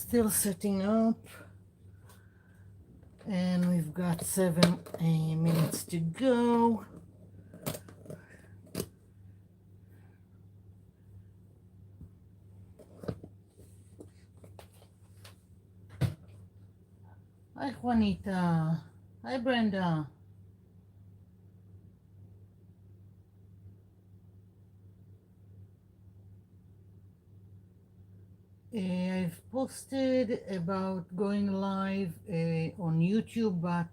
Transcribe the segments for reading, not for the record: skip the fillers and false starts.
still setting up, and we've got 7 minutes to go. Hi, Juanita. Hi, Brenda. I've posted about going live on YouTube, but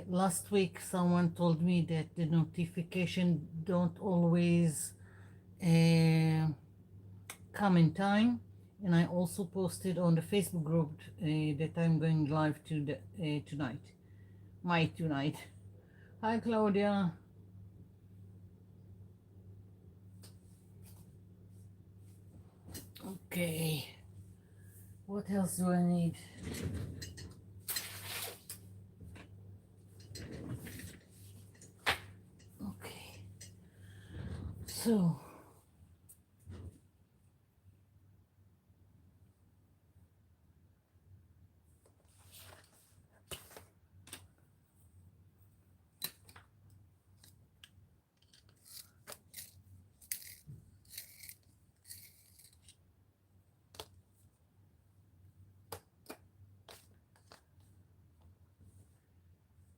last week someone told me that the notification don't always uh, come in time. And I also posted on the Facebook group that I'm going live tonight. Tonight. Hi, Claudia. Okay. What else do I need? Okay. So,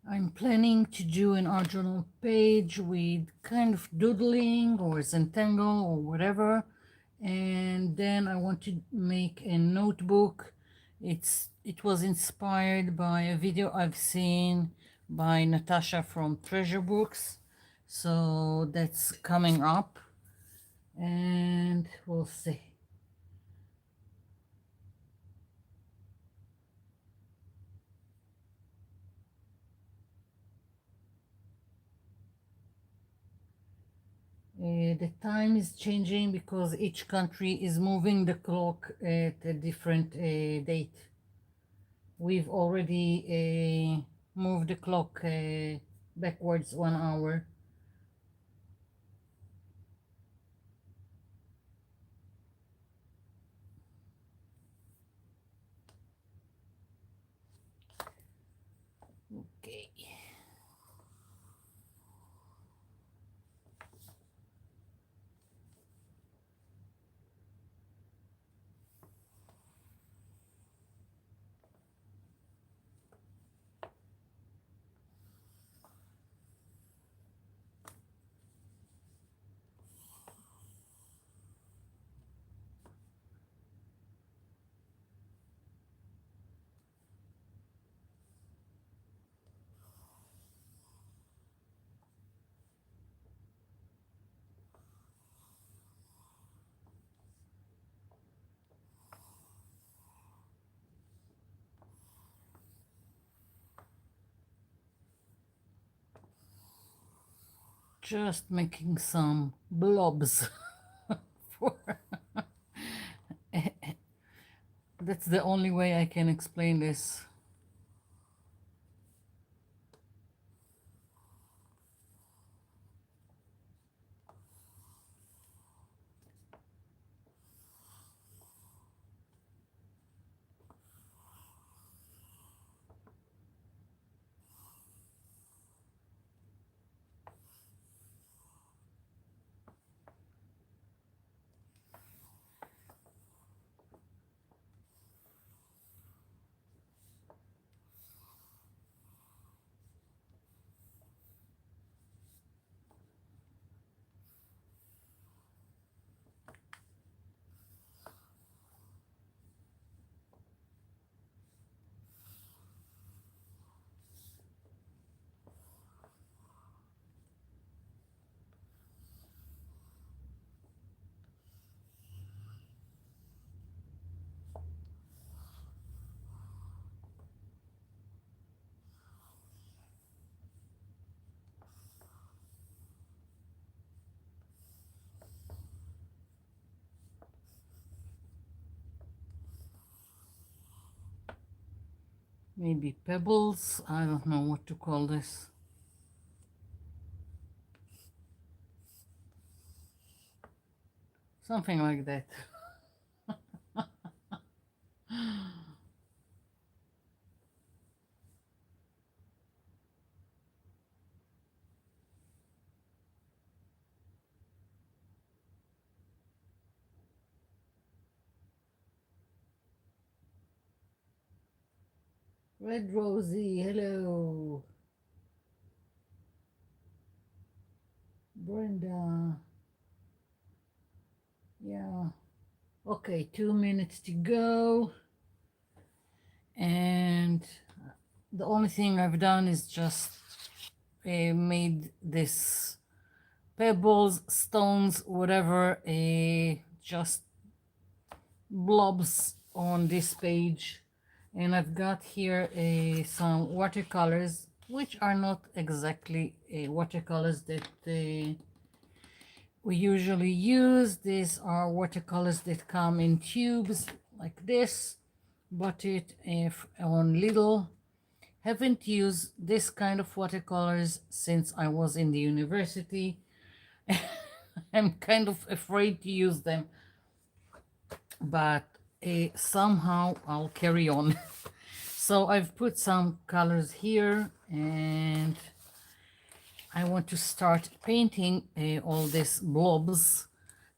I'm planning to do an art journal page with kind of doodling or Zentangle or whatever. And then I want to make a notebook. It was inspired by a video I've seen by Natasha from Treasure Books. So that's coming up, and we'll see. The time is changing because each country is moving the clock at a different date. We've already moved the clock backwards 1 hour. Okay. Just making some blobs for that's the only way I can explain this. Maybe pebbles. I don't know what to call this. Something like that. Red Rosie, hello. Brenda, yeah. Okay, 2 minutes to go. And the only thing I've done is just made this pebbles, stones, whatever, just blobs on this page. And I've got here some watercolors, which are not exactly watercolors that we usually use. These are watercolors that come in tubes like this. Bought it on Lidl. Haven't used this kind of watercolors since I was in the university. I'm kind of afraid to use them, but somehow I'll carry on. So I've put some colors here, and I want to start painting all these blobs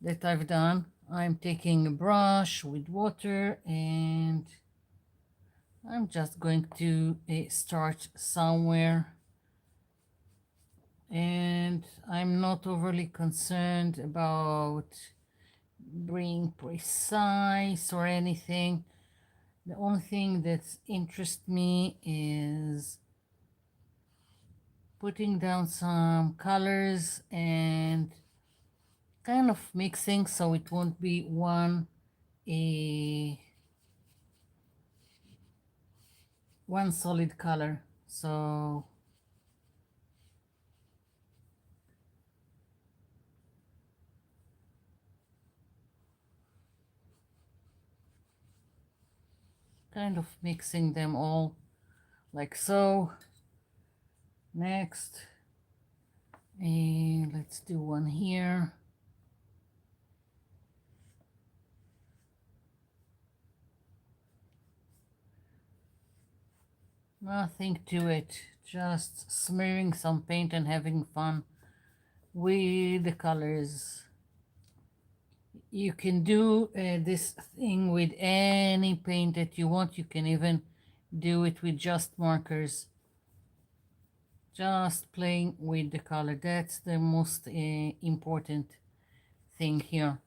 that I've done. I'm taking a brush with water, and I'm just going to start somewhere. And I'm not overly concerned about being precise or anything. The only thing that interests me is putting down some colors and kind of mixing so it won't be one solid color. So kind of mixing them all like so. Next, let's do one here. Nothing to it, just smearing some paint and having fun with the colors. You can do this thing with any paint that you want. You can even do it with just markers. Just playing with the color. That's the most important thing here.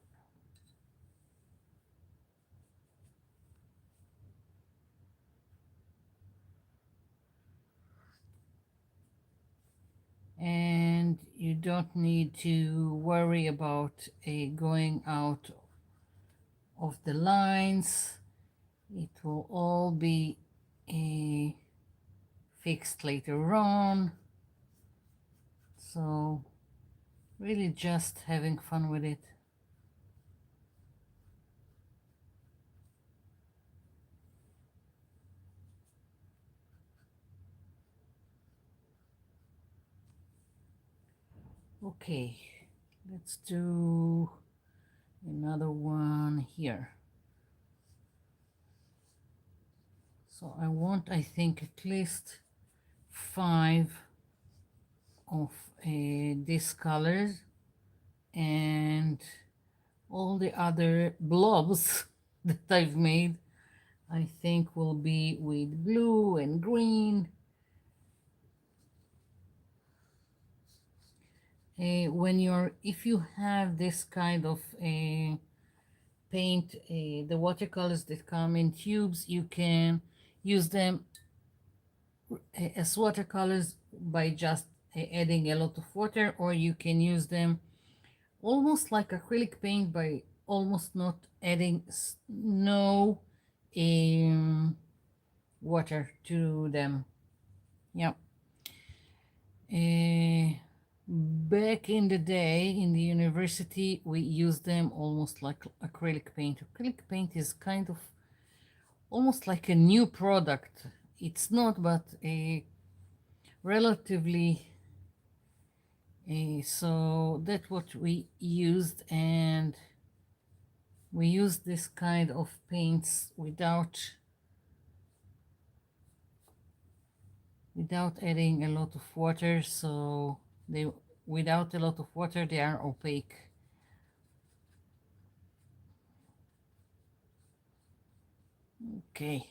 And you don't need to worry about going out of the lines. It will all be fixed later on. So really just having fun with it. Okay, let's do another one here. So I want, I think, at least 5 of these colors, and all the other blobs that I've made, I think, will be with blue and green. If you have this kind of paint, the watercolors that come in tubes, you can use them as watercolors by just adding a lot of water, or you can use them almost like acrylic paint by almost not adding no water to them. Yeah. Back in the day in the university, we used them almost like acrylic paint. Acrylic paint is kind of almost like a new product. It's not, but a relatively. So that's what we used, and we used this kind of paints without adding a lot of water. So without a lot of water, they are opaque. Okay,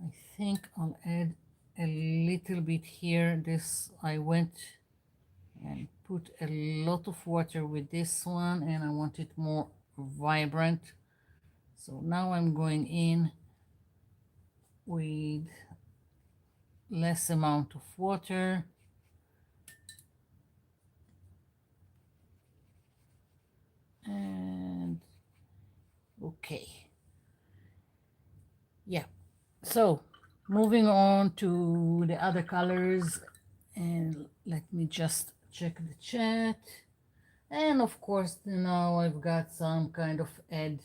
I think I'll add a little bit here. This I went and put a lot of water with this one, and I want it more vibrant. So now I'm going in with less amount of water. And okay. Yeah. So moving on to the other colors, and let me just check the chat. And of course, now I've got some kind of ad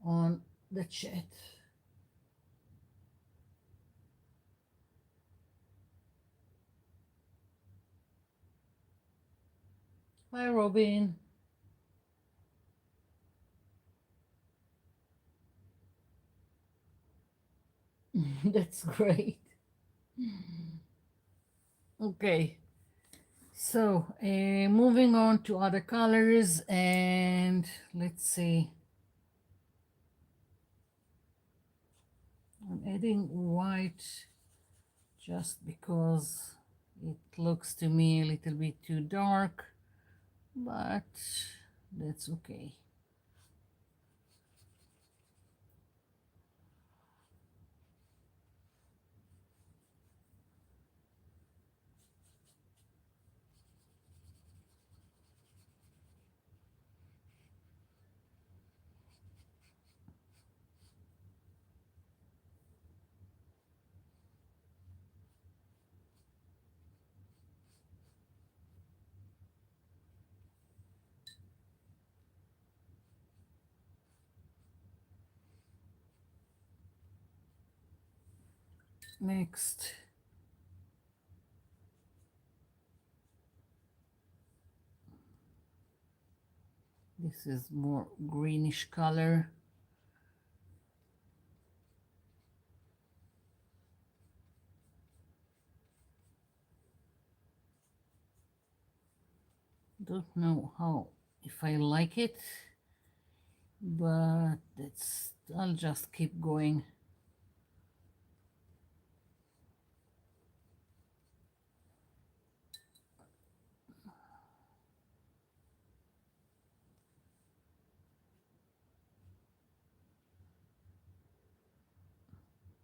on the chat. Hi, Robin. That's great. Okay, so moving on to other colors, and let's see. I'm adding white just because it looks to me a little bit too dark, but that's okay. Next, this is more greenish color. Don't know how, if I like it, but I'll just keep going.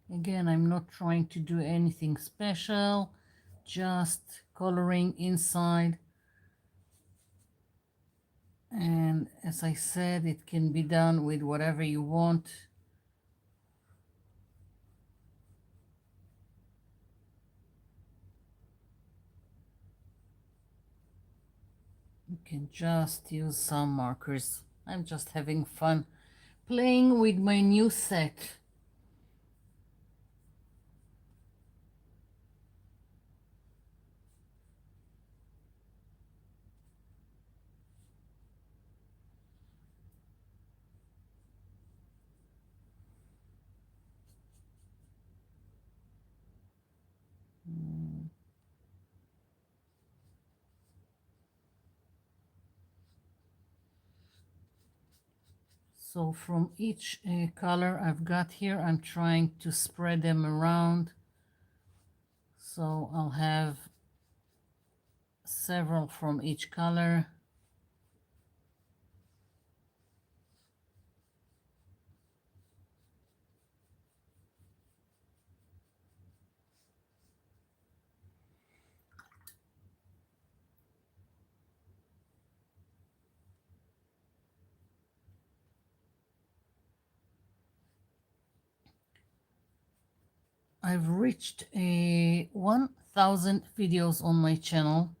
Again, I'm not trying to do anything special, just coloring inside. And as I said, it can be done with whatever you want. You can just use some markers. I'm just having fun playing with my new set. So from each color I've got here, I'm trying to spread them around. So I'll have several from each color. I've reached a 1,000 videos on my channel,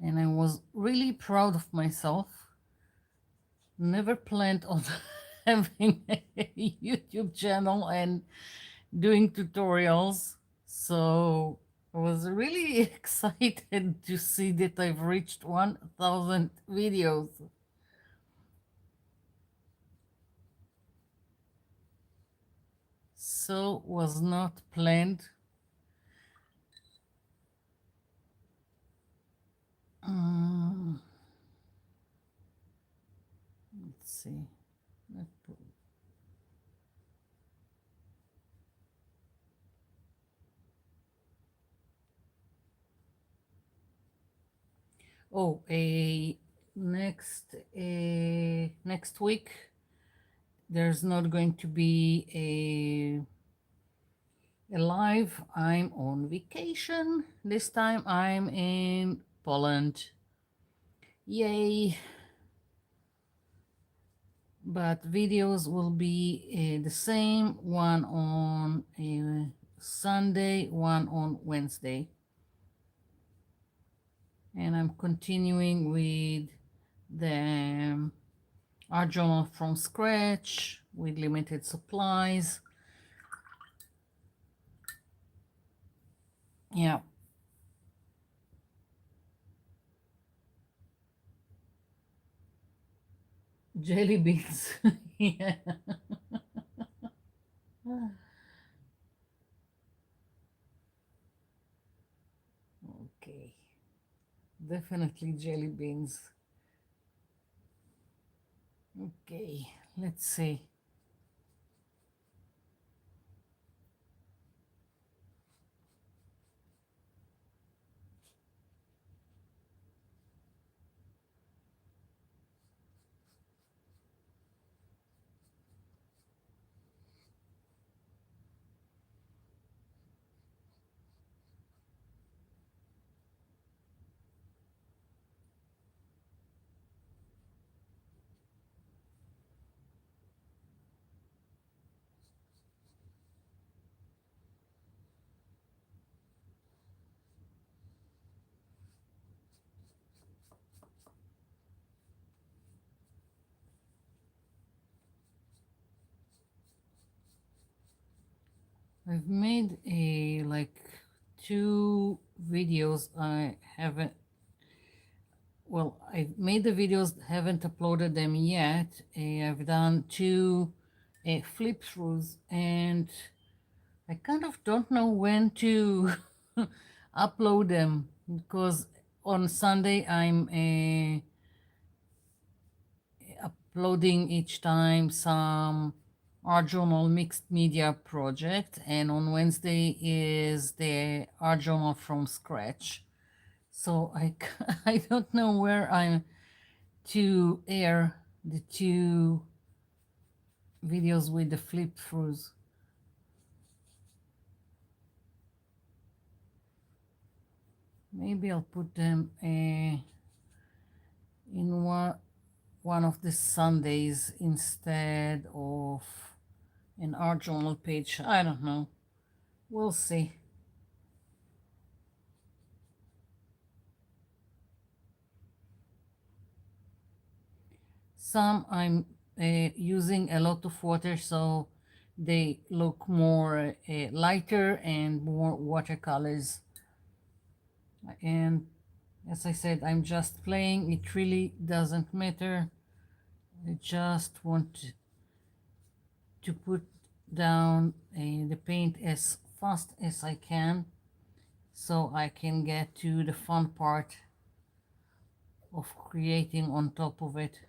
and I was really proud of myself. Never planned on having a YouTube channel and doing tutorials. So I was really excited to see that I've reached 1,000 videos. So was not planned. Um, let's see. Oh, a next week there's not going to be a live. I'm on vacation. This time I'm in Poland. Yay! But videos will be the same, one on Sunday, one on Wednesday. And I'm continuing with the art journal from scratch with limited supplies. Yeah, jelly beans. Yeah. Okay, definitely jelly beans. Okay, let's see. I've made a like two videos. I haven't, well, I've made the videos, haven't uploaded them yet. I've done two flip throughs, and I kind of don't know when to upload them because on Sunday I'm uploading each time some art journal mixed media project, and on Wednesday is the art journal from scratch. So I don't know where I'm to air the two videos with the flip throughs. Maybe I'll put them in one of the Sundays instead of an art journal page. I don't know. We'll see. Some I'm using a lot of water, so they look more lighter and more watercolors. And as I said, I'm just playing. It really doesn't matter. I just want to put down the paint as fast as I can so I can get to the fun part of creating on top of it.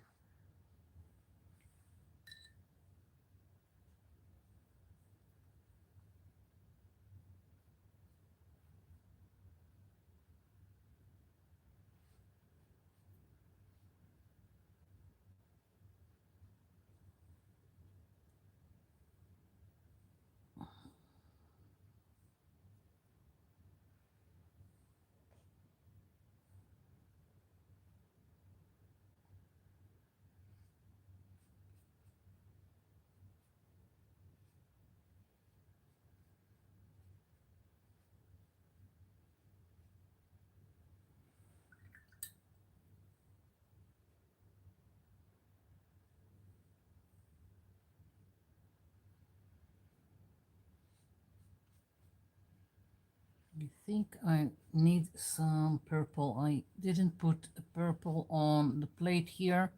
I think I need some purple. I didn't put a purple on the plate here.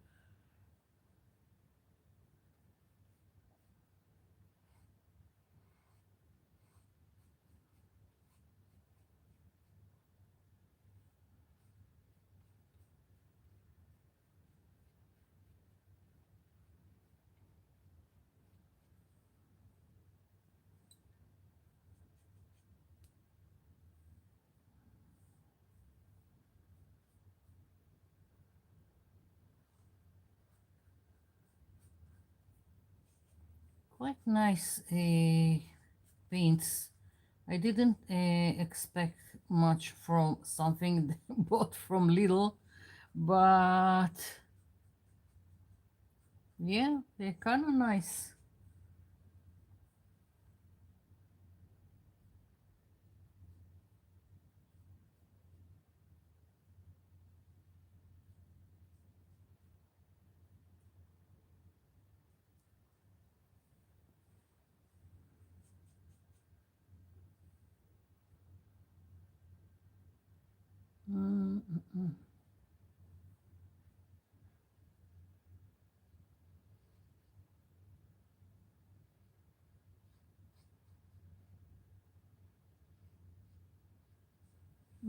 quite nice paints. I didn't expect much from something bought from Lidl, but yeah, they're kind of nice. Mm, mm, mm.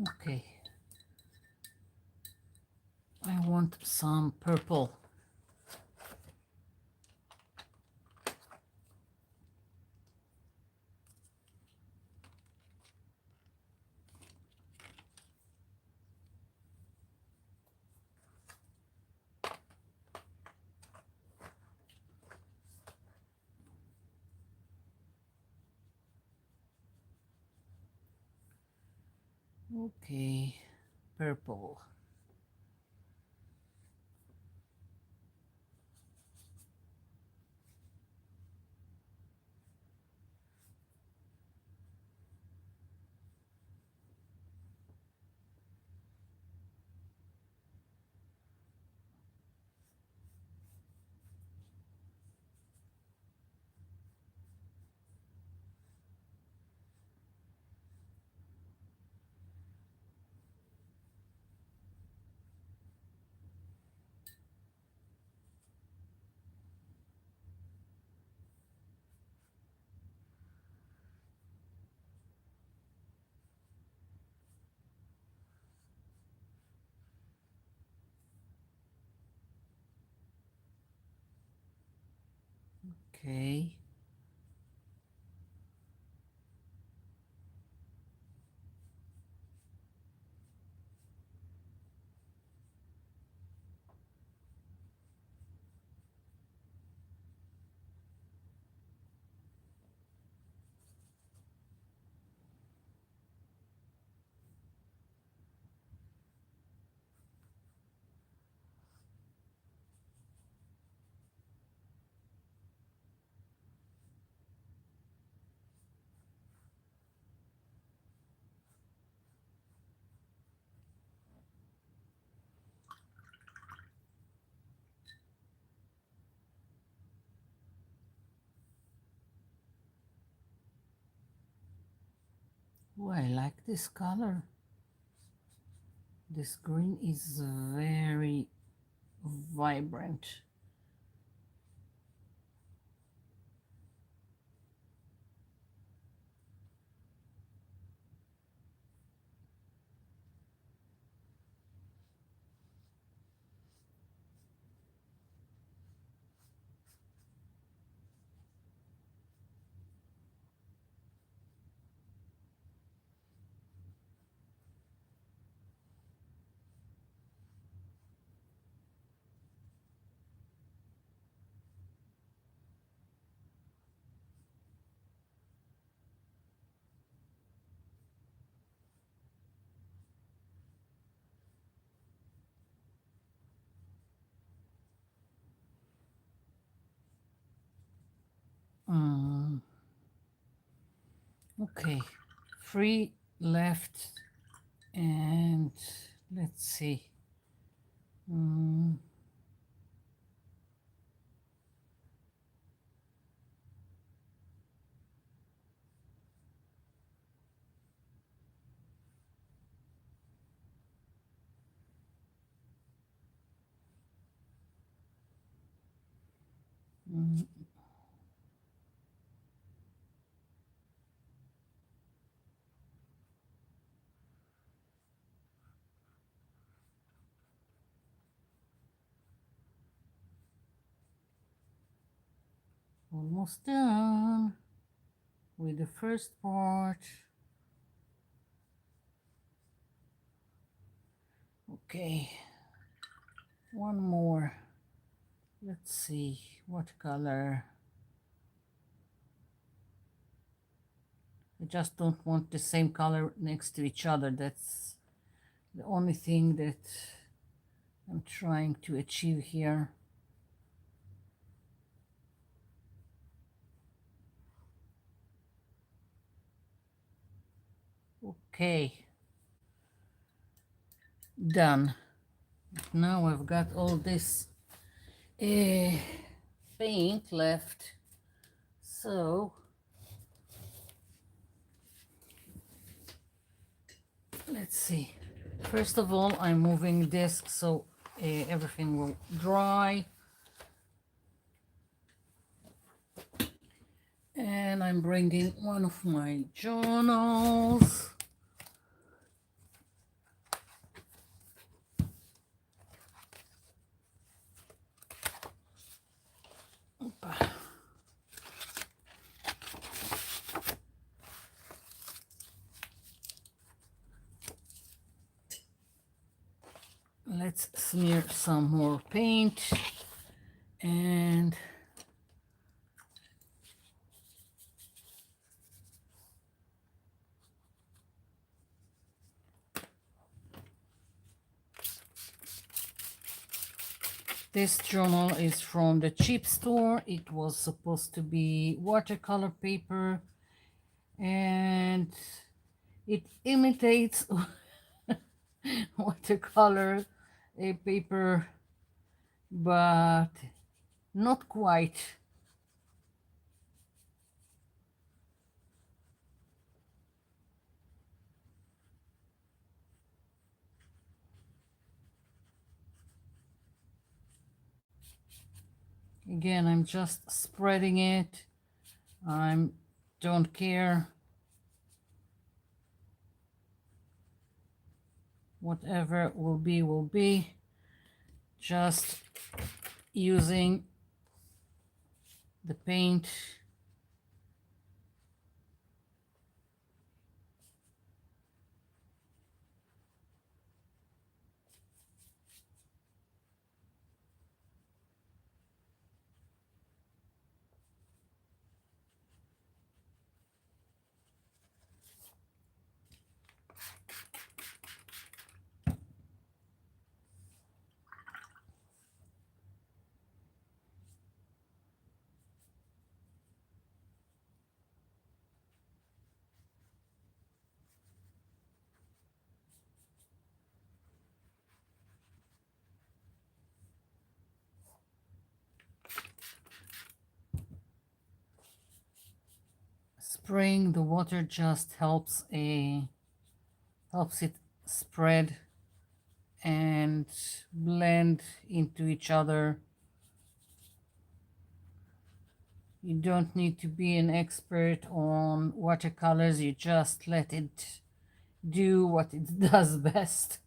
Okay, I want some purple. Okay, purple. Okay. Oh, I like this color. This green is very vibrant. Mm, okay, three left, and let's see. Mm, mm, almost done with the first part. Okay, one more. Let's see what color. I just don't want the same color next to each other. That's the only thing that I'm trying to achieve here. Okay, done. Now I've got all this paint left, so let's see. First of all, I'm moving this so everything will dry. And I'm bringing one of my journals. Let's smear some more paint and this journal is from the cheap store. It was supposed to be watercolor paper and it imitates watercolor paper, but not quite. Again, I'm just spreading it. I don't care. Whatever will be, will be. Just using the paint. Spraying the water just helps it spread and blend into each other. You don't need to be an expert on watercolors. You just let it do what it does best.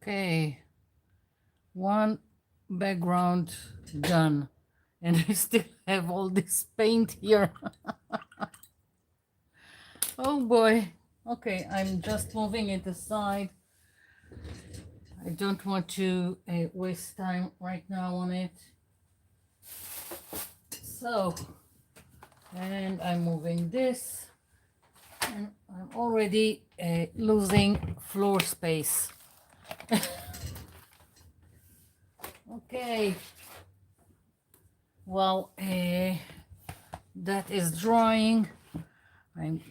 Okay, one background done, and I still have all this paint here. Oh boy. Okay, I'm just moving it aside. I don't want to waste time right now on it. So, and I'm moving this, and I'm already losing floor space. Okay. Well, that is drawing. I'm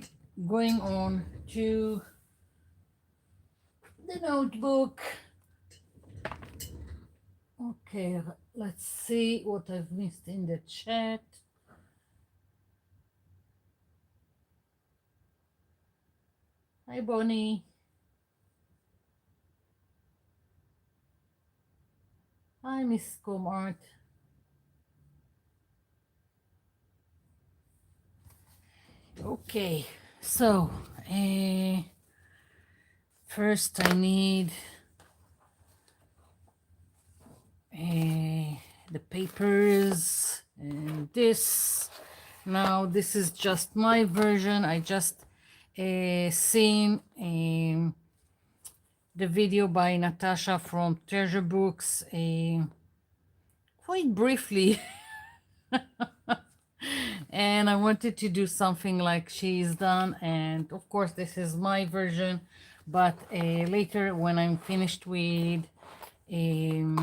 going on to the notebook. Okay, let's see what I've missed in the chat. Hi, Bonnie. Hi, Miss Comart. Okay, so first I need the papers and this. Now this is just my version. I just seen the video by Natasha from Treasure Books quite briefly. And I wanted to do something like she's done, and of course this is my version, but later when I'm finished with the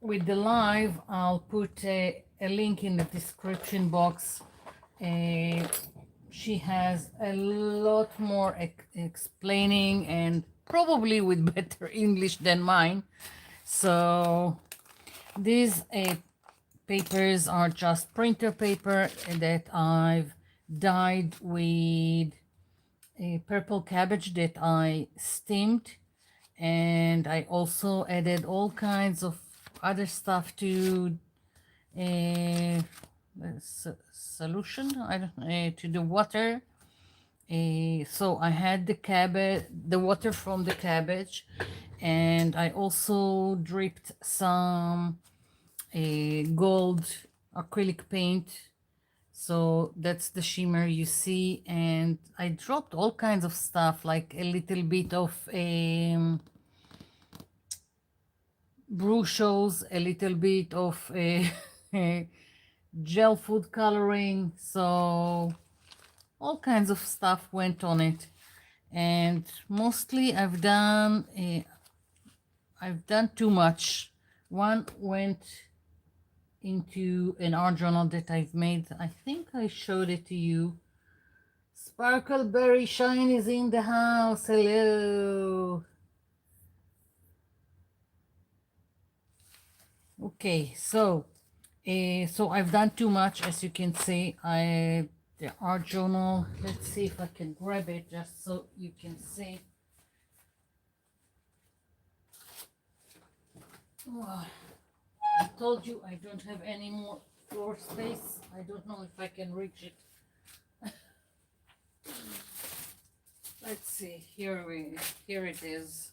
live, I'll put a link in the description box. She has a lot more explaining, and probably with better English than mine. So these papers are just printer paper that I've dyed with a purple cabbage that I steamed, and I also added all kinds of other stuff to solution, I don't to the water. So I had the water from the cabbage, and I also dripped some gold acrylic paint. So that's the shimmer you see, and I dropped all kinds of stuff, like a little bit of brushos, a little bit of gel food coloring. So all kinds of stuff went on it, and mostly I've done too much. One went into an art journal that I've made. I think I showed it to you. Sparkleberry Shine is in the house. Hello. Okay, so I've done too much, as you can see. The art journal. Let's see if I can grab it just so you can see. Oh, I told you I don't have any more floor space. I don't know if I can reach it. Let's see. Here it is.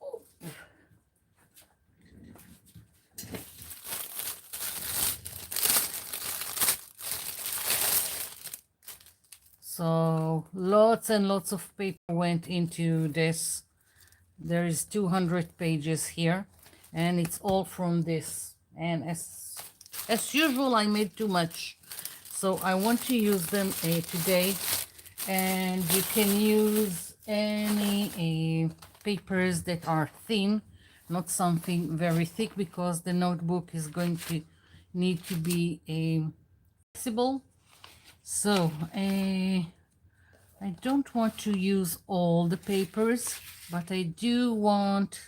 Oh. So lots and lots of paper went into this. There is 200 pages here, and it's all from this. And as usual, I made too much, so I want to use them today. And you can use any papers that are thin, not something very thick, because the notebook is going to need to be flexible. So I don't want to use all the papers, but I do want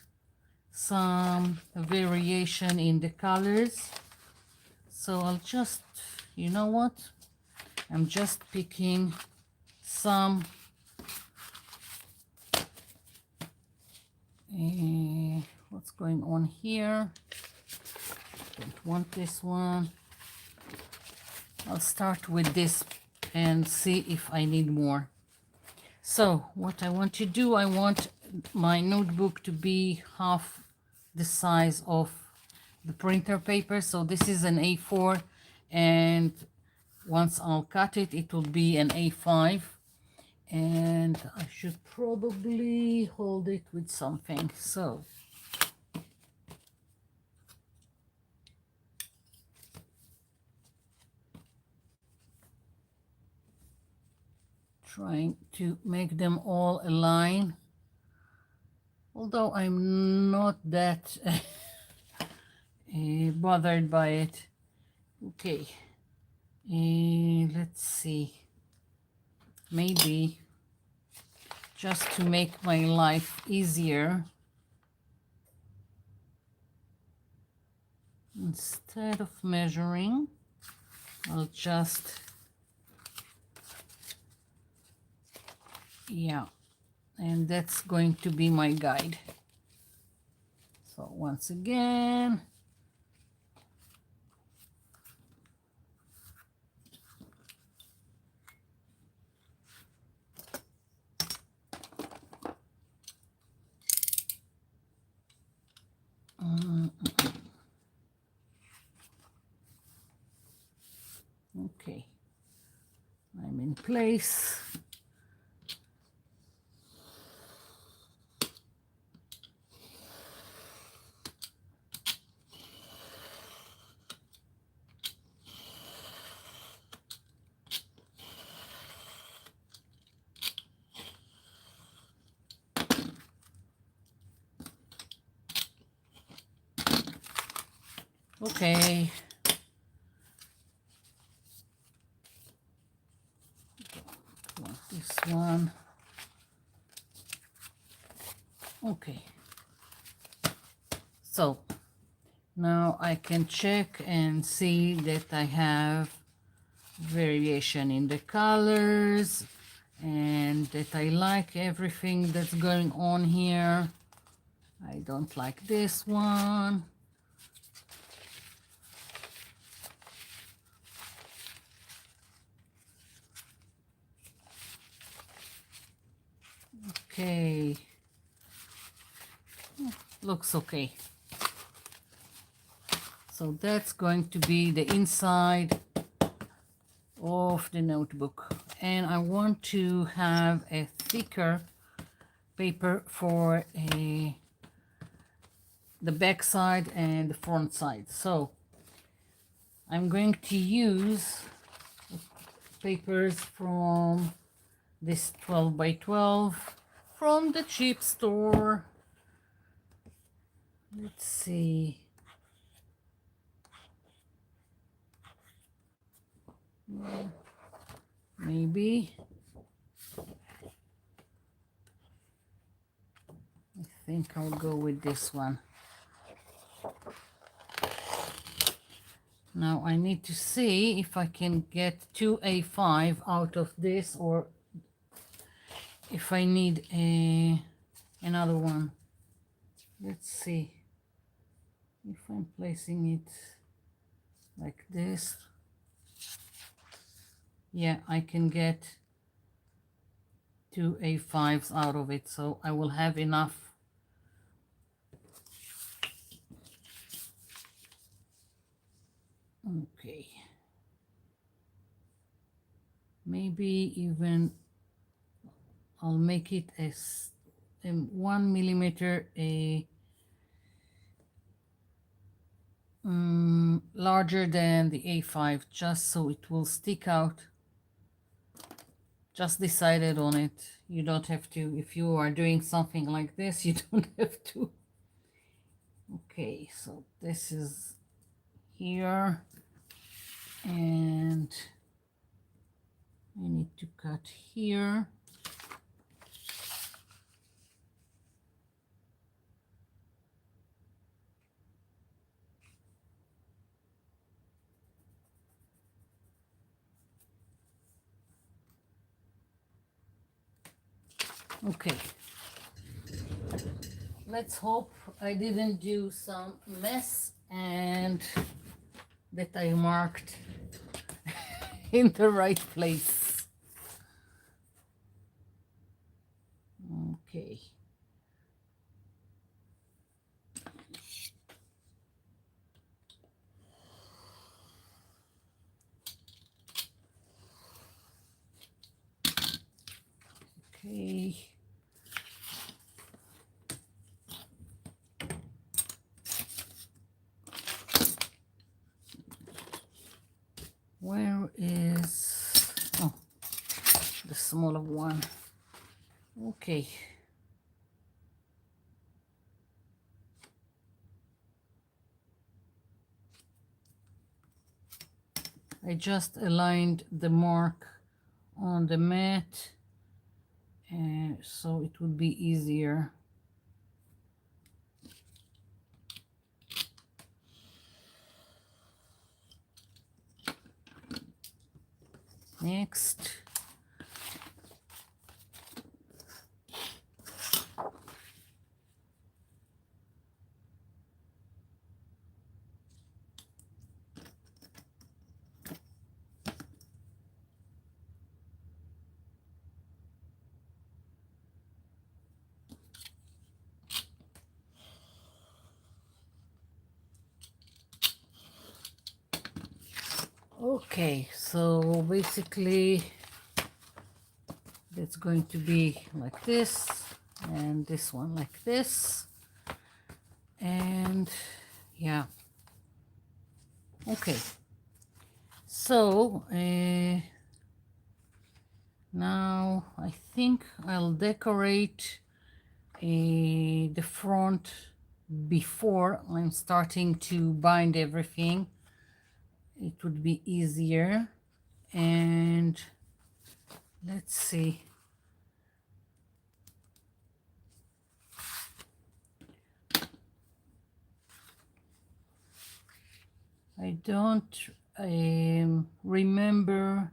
some variation in the colors. So I'll just, you know what? I'm just picking some what's going on here? Don't want this one. I'll start with this and see if I need more. So what I want to do, I want my notebook to be half the size of the printer paper. So this is an A4, and once I'll cut it, it will be an A5, and I should probably hold it with something. So trying to make them all align, although I'm not that bothered by it. Okay, let's see, maybe just to make my life easier, instead of measuring, I'll just, yeah, and that's going to be my guide. So once again, okay, I'm in place. Okay. This one. Okay. So now I can check and see that I have variation in the colors and that I like everything that's going on here. I don't like this one. Okay, looks okay. So that's going to be the inside of the notebook, and I want to have a thicker paper for the back side and the front side. So I'm going to use papers from this 12 by 12 from the cheap store. Let's see. Maybe. I think I'll go with this one. Now I need to see if I can get 2A5 out of this, or if I need another one. Let's see if I'm placing it like this. Yeah, I can get 2A5s out of it, so I will have enough. Okay, maybe even I'll make it as 1 millimeter larger than the A5, just so it will stick out. Just decided on it. You don't have to, if you are doing something like this, you don't have to. Okay, so this is here, and I need to cut here. Okay, let's hope I didn't do some mess and that I marked in the right place. Okay. Okay. Where is, oh, the smaller one. Okay. I just aligned the mark on the mat, so it would be easier. Next. Okay, so basically it's going to be like this, and this one like this, and yeah. Okay, so now I think I'll decorate the front before I'm starting to bind everything. It would be easier. And let's see. I don't remember.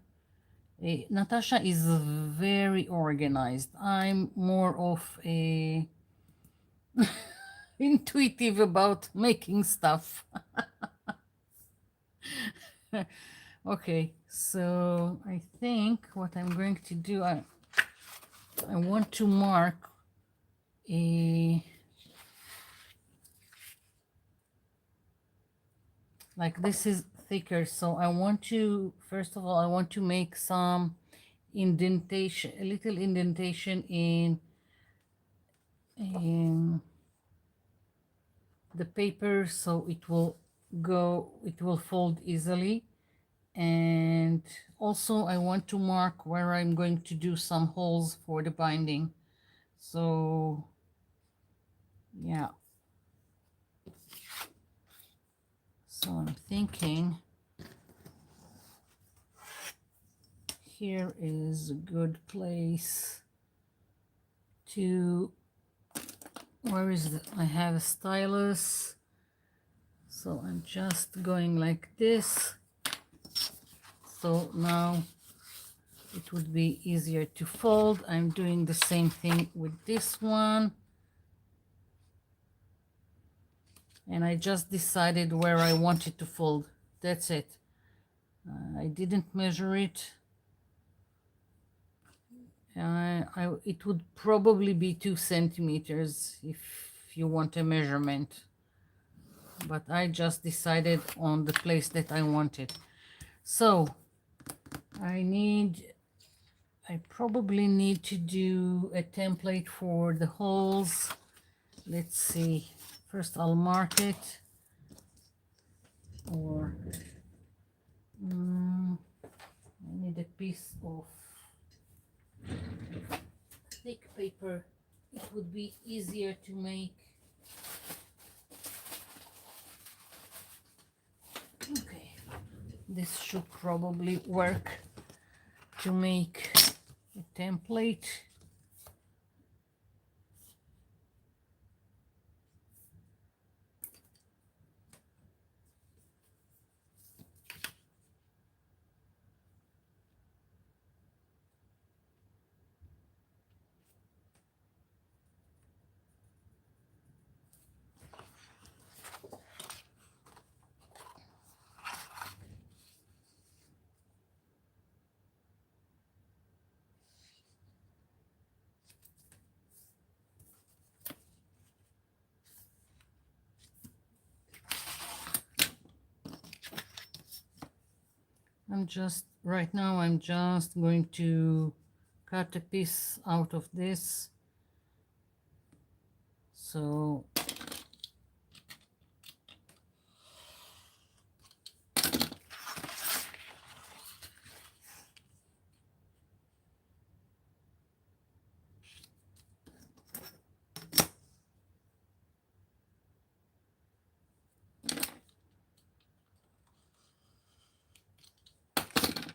Natasha is very organized. I'm more of a intuitive about making stuff. Okay, so I think what I'm going to do, I want to mark a, like this is thicker, so I want to, first of all, I want to make some indentation, a little indentation in the paper, so it will fold easily. And also I want to mark where I'm going to do some holes for the binding. So yeah, so I'm thinking here is a good place to, where is it? I have a stylus, so I'm just going like this. So now it would be easier to fold. I'm doing the same thing with this one. And I just decided where I wanted to fold. That's it. I didn't measure it. It would probably be 2 centimeters if you want a measurement. But I just decided on the place that I wanted. So I probably need to do a template for the holes. Let's see. First I'll mark it. Or I need a piece of thick paper. It would be easier to make. Okay, this should probably work to make a template. Right now I'm just going to cut a piece out of this. So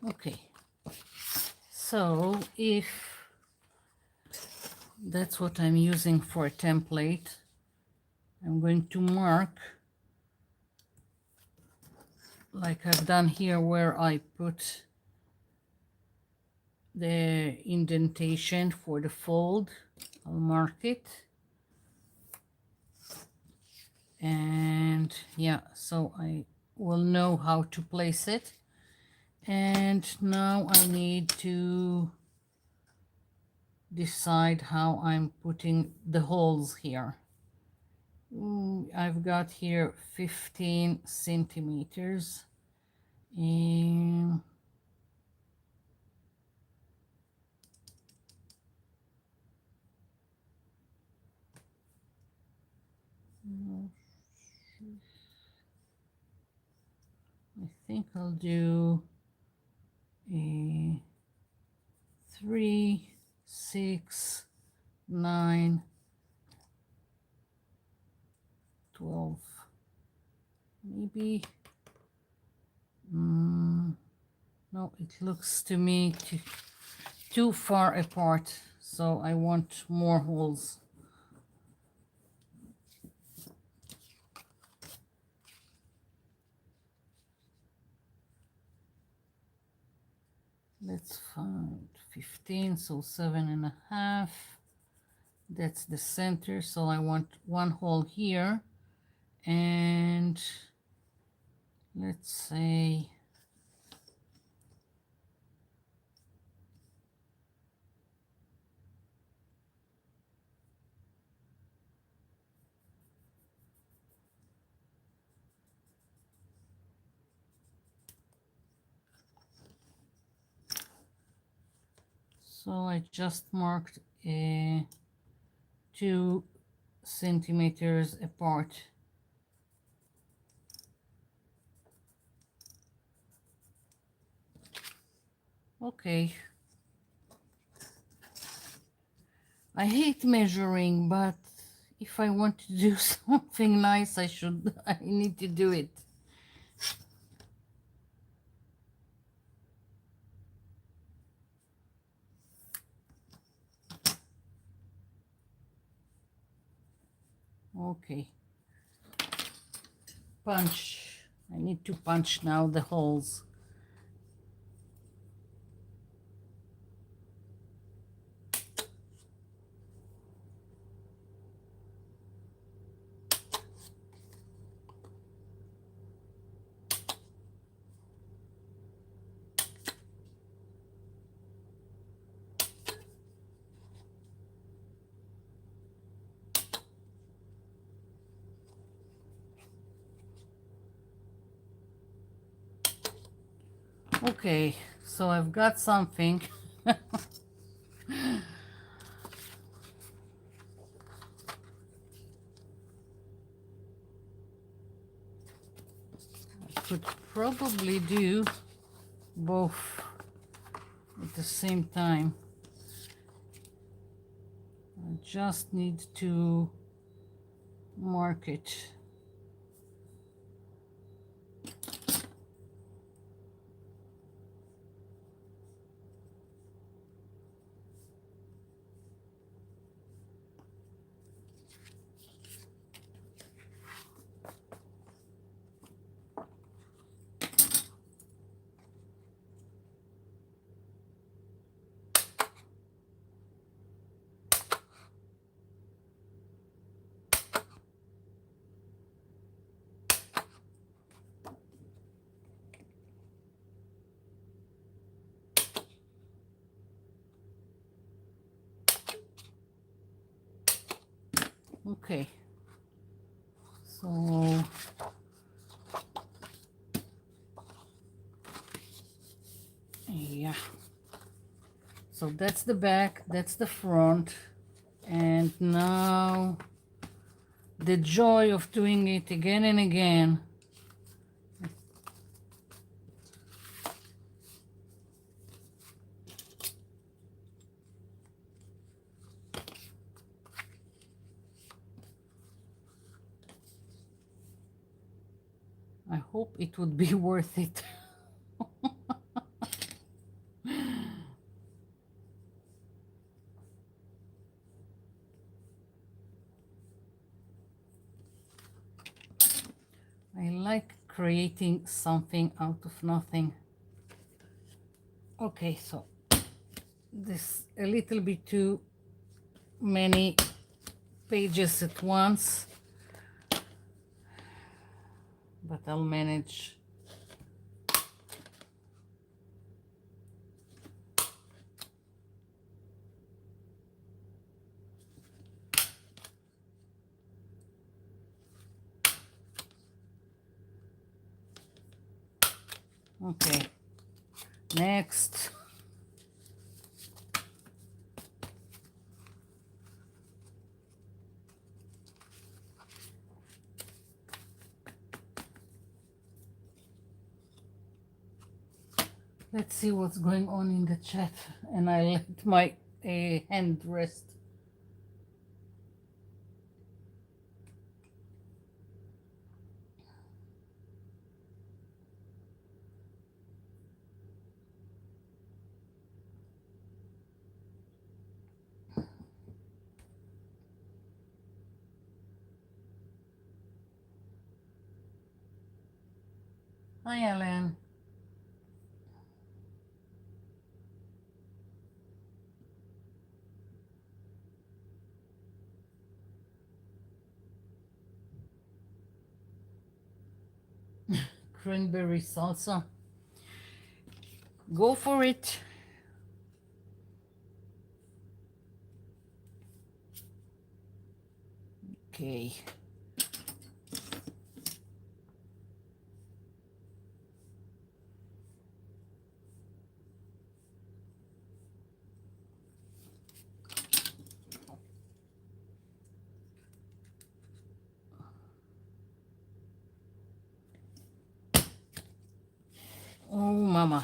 okay, so if that's what I'm using for a template, I'm going to mark like I've done here where I put the indentation for the fold. I'll mark it. And yeah, so I will know how to place it. And now I need to decide how I'm putting the holes here. I've got here 15 centimeters. And I think I'll do a 3, 6, 9, 12, maybe. No, it looks to me too far apart, so I want more holes. Let's find 15, so 7.5. That's the center, so I want one hole here, and let's say so I just marked 2 centimeters apart. Okay. I hate measuring, but if I want to do something nice, I need to do it. Okay. Punch. I need to punch now the holes. Okay, so I've got something. I could probably do both at the same time. I just need to mark it. Okay, so yeah, So that's the back, that's the front. And now the joy of doing it again and again. I hope it would be worth it. I like creating something out of nothing. Okay, so this a little bit too many pages at once, but I'll manage. Okay, next. Let's see what's going on in the chat, and I let my hand rest. Hi, Alan. Cranberry salsa. Go for it. Okay. Oh, mama.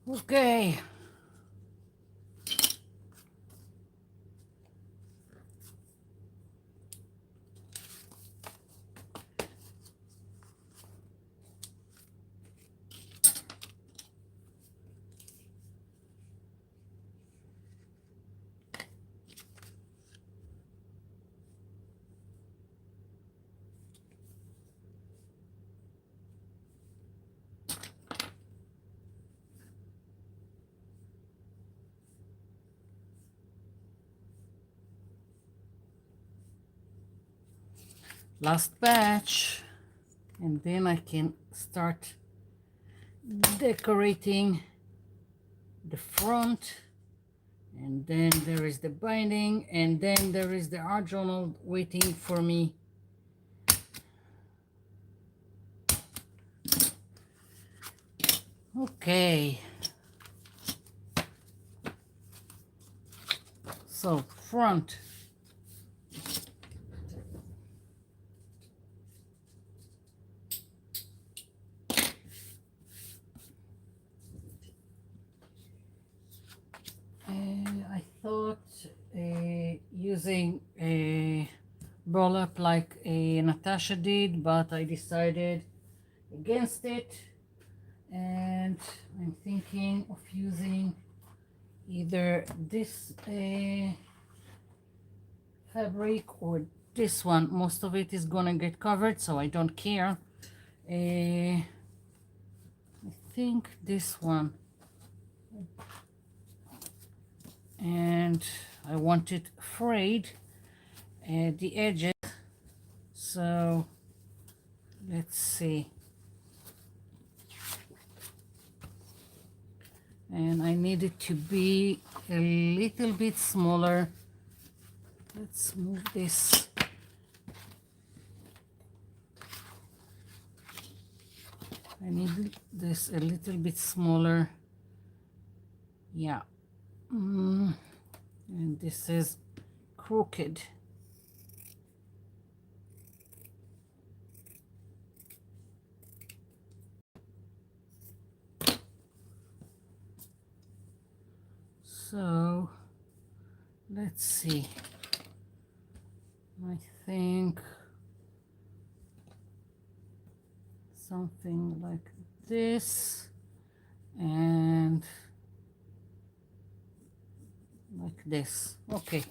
Okay. Last batch. And then I can start decorating the front And then there is the binding, and then there is the art journal waiting for me. Okay. So front. I thought using a burlap like Natasha did, but I decided against it, and I'm thinking of using either this fabric or this one. Most of it is gonna get covered, so I don't care. I think this one, and I want it frayed at the edges, so let's see. And I need it to be a little bit smaller. Let's move this. I need this a little bit smaller. Yeah. And this is crooked. So let's see. I think something like this and like this. Okay.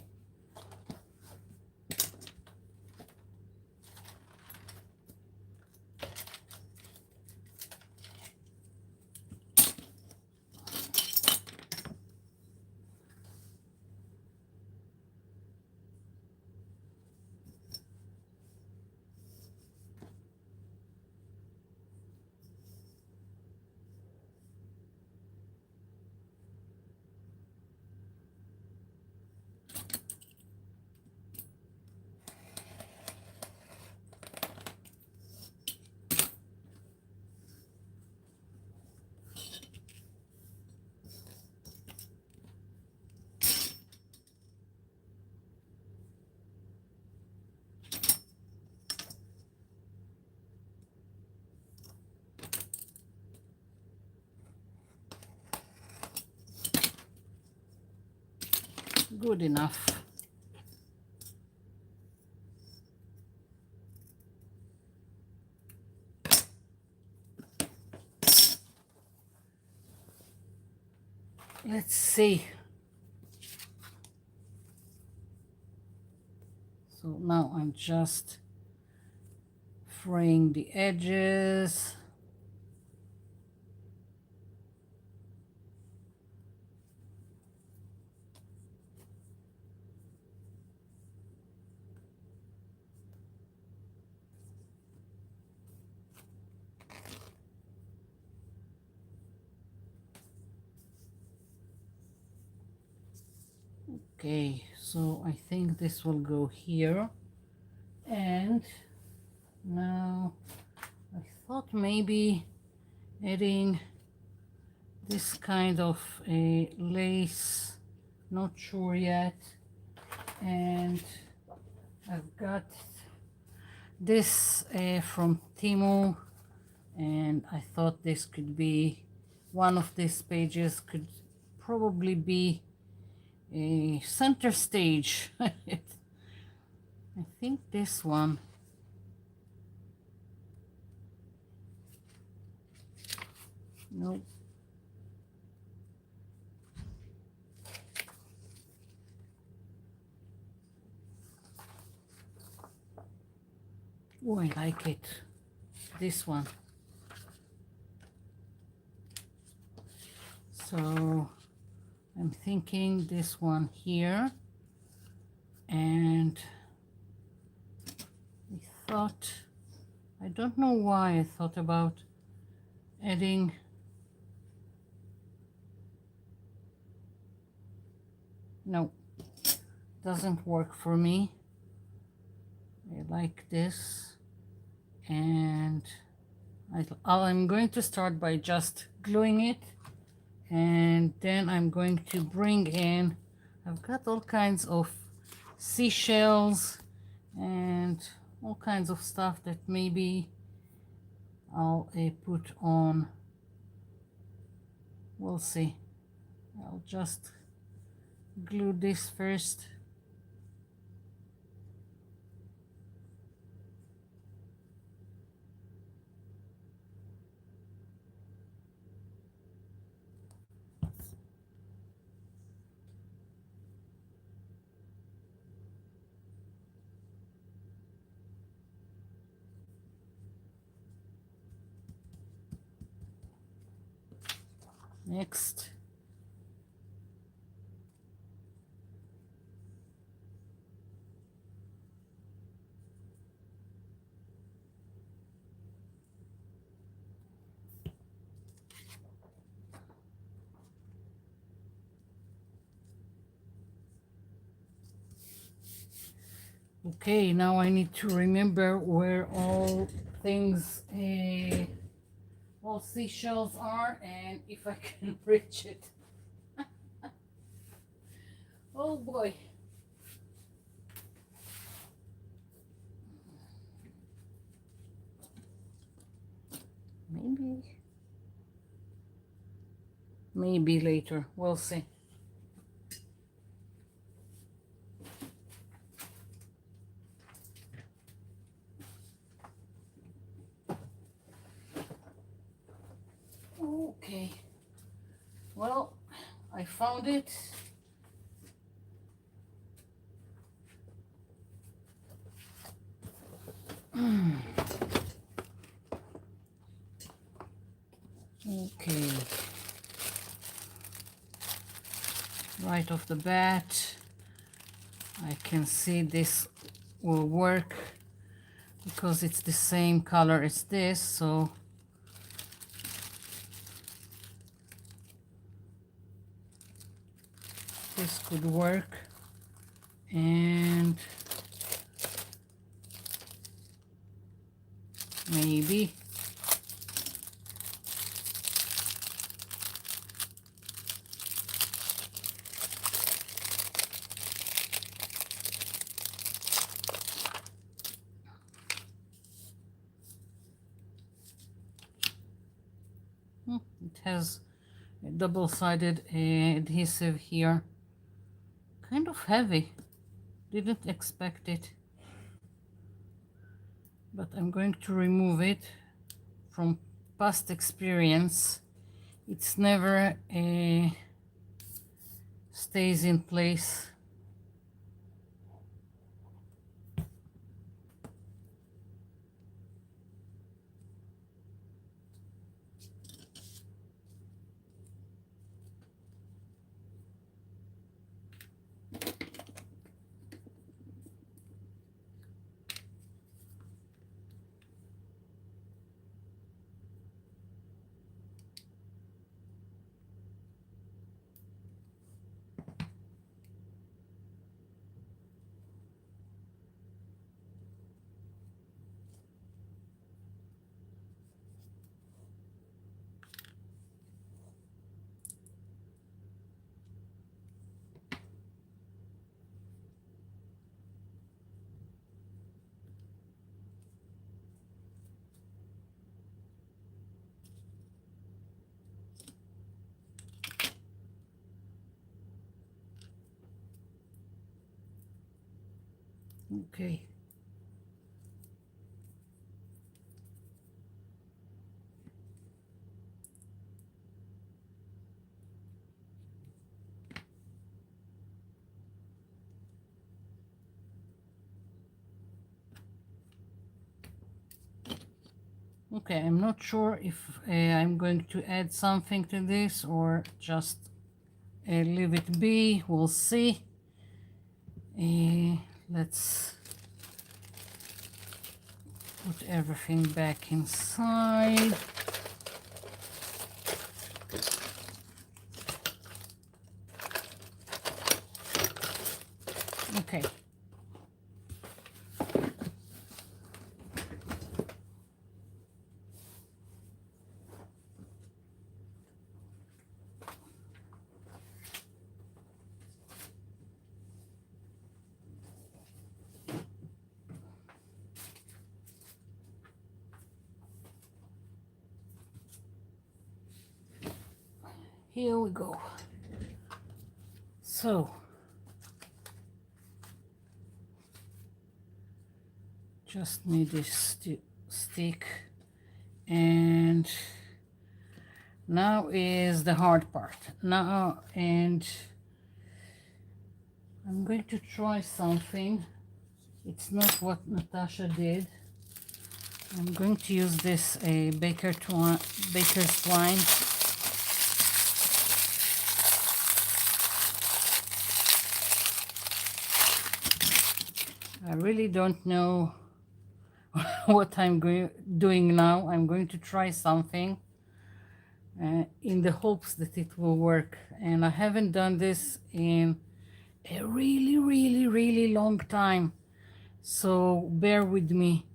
Good enough. Let's see. So now I'm just fraying the edges. Okay, so I think this will go here. And now I thought maybe adding this kind of a lace, not sure yet. And I've got this from Temu, and I thought this could be one of these pages, could probably be a center stage. I think this one. Nope. Oh, I like it. This one. So I'm thinking this one here, and I don't know why I thought about adding No, doesn't work for me. I like this, and I'm going to start by just gluing it, and then I'm going to bring in, I've got all kinds of seashells and all kinds of stuff that maybe I'll put on. We'll see. I'll just glue this first. Next. Okay, now I need to remember where all things, all seashells are, and if I can reach it. Oh boy. Maybe later, we'll see. Okay, well, I found it. Okay, right off the bat, I can see this will work because it's the same color as this, so this could work. And maybe it has a double-sided adhesive here. Kind of heavy. Didn't expect it. But I'm going to remove it. From past experience, it's never stays in place. Okay. Okay, I'm not sure if I'm going to add something to this or just leave it be. We'll see. Let's put everything back inside. Here we go. So just need this stick, and now is the hard part. Now, and I'm going to try something. It's not what Natasha did. I'm going to use this baker's twine. I really don't know what I'm doing now. I'm going to try something in the hopes that it will work. And I haven't done this in a really long time. So bear with me.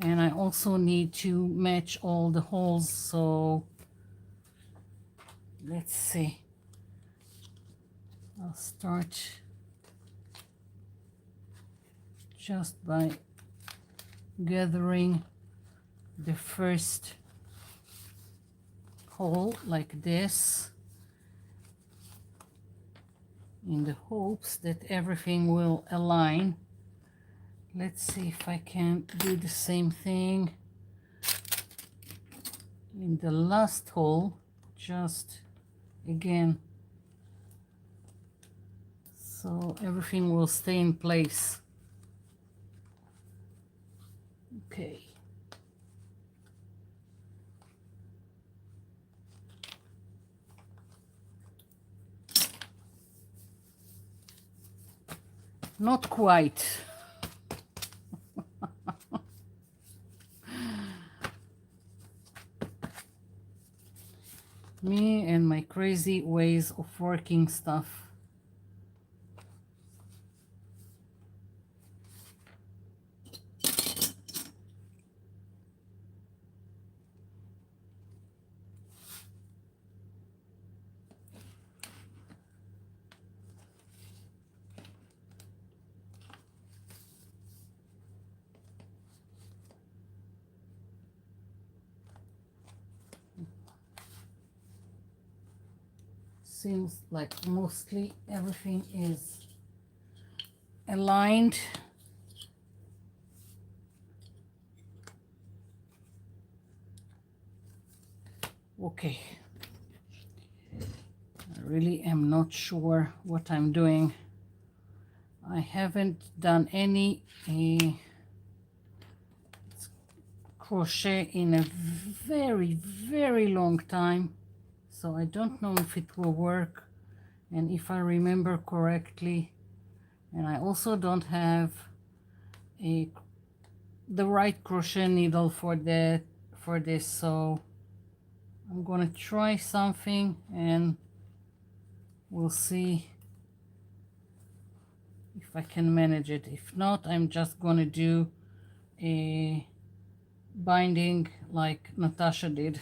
And I also need to match all the holes. So let's see. I'll start just by gathering the first hole like this, in the hopes that everything will align. Let's see if I can do the same thing in the last hole, just again, so everything will stay in place. Okay. Not quite. Me and my crazy ways of working stuff. Seems like mostly everything is aligned. Okay. I really am not sure what I'm doing. I haven't done any crochet in a very long time. So I don't know if it will work, and if I remember correctly, and I also don't have the right crochet needle for this, so I'm gonna try something and we'll see if I can manage it. If not, I'm just gonna do a binding like Natasha did.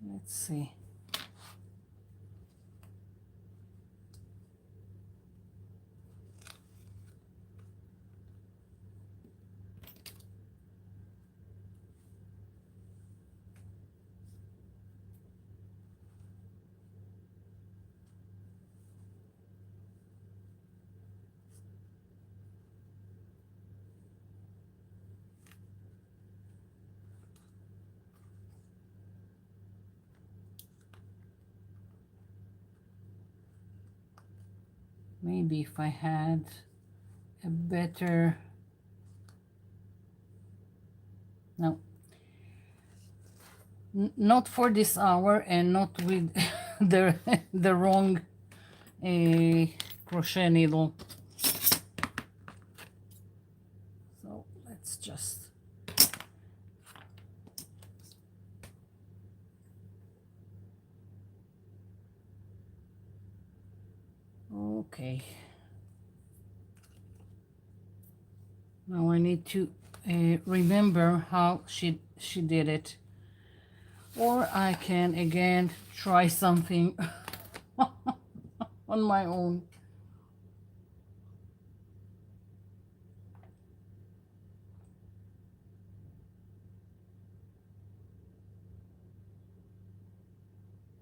Let's see. Maybe if I had a better, no, not for this hour, and not with the wrong crochet needle. So let's just okay. Now I need to remember how she did it, or I can again try something on my own.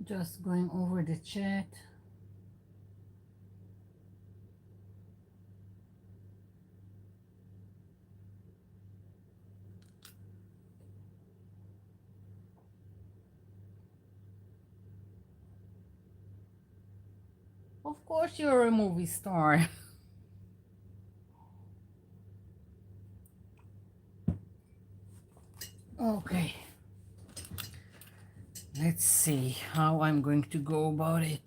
Just going over the chat. Of course you're a movie star. Okay. Let's see how I'm going to go about it.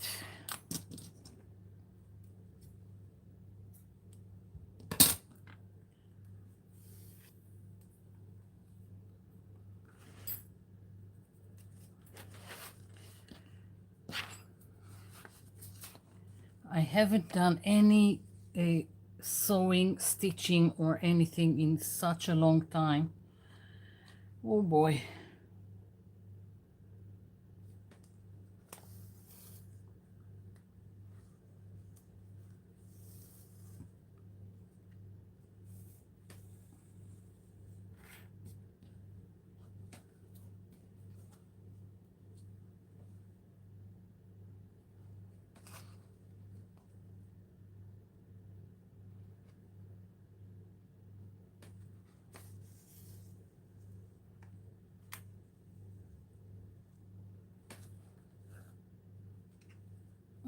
I haven't done any sewing, stitching, or anything in such a long time. Oh boy.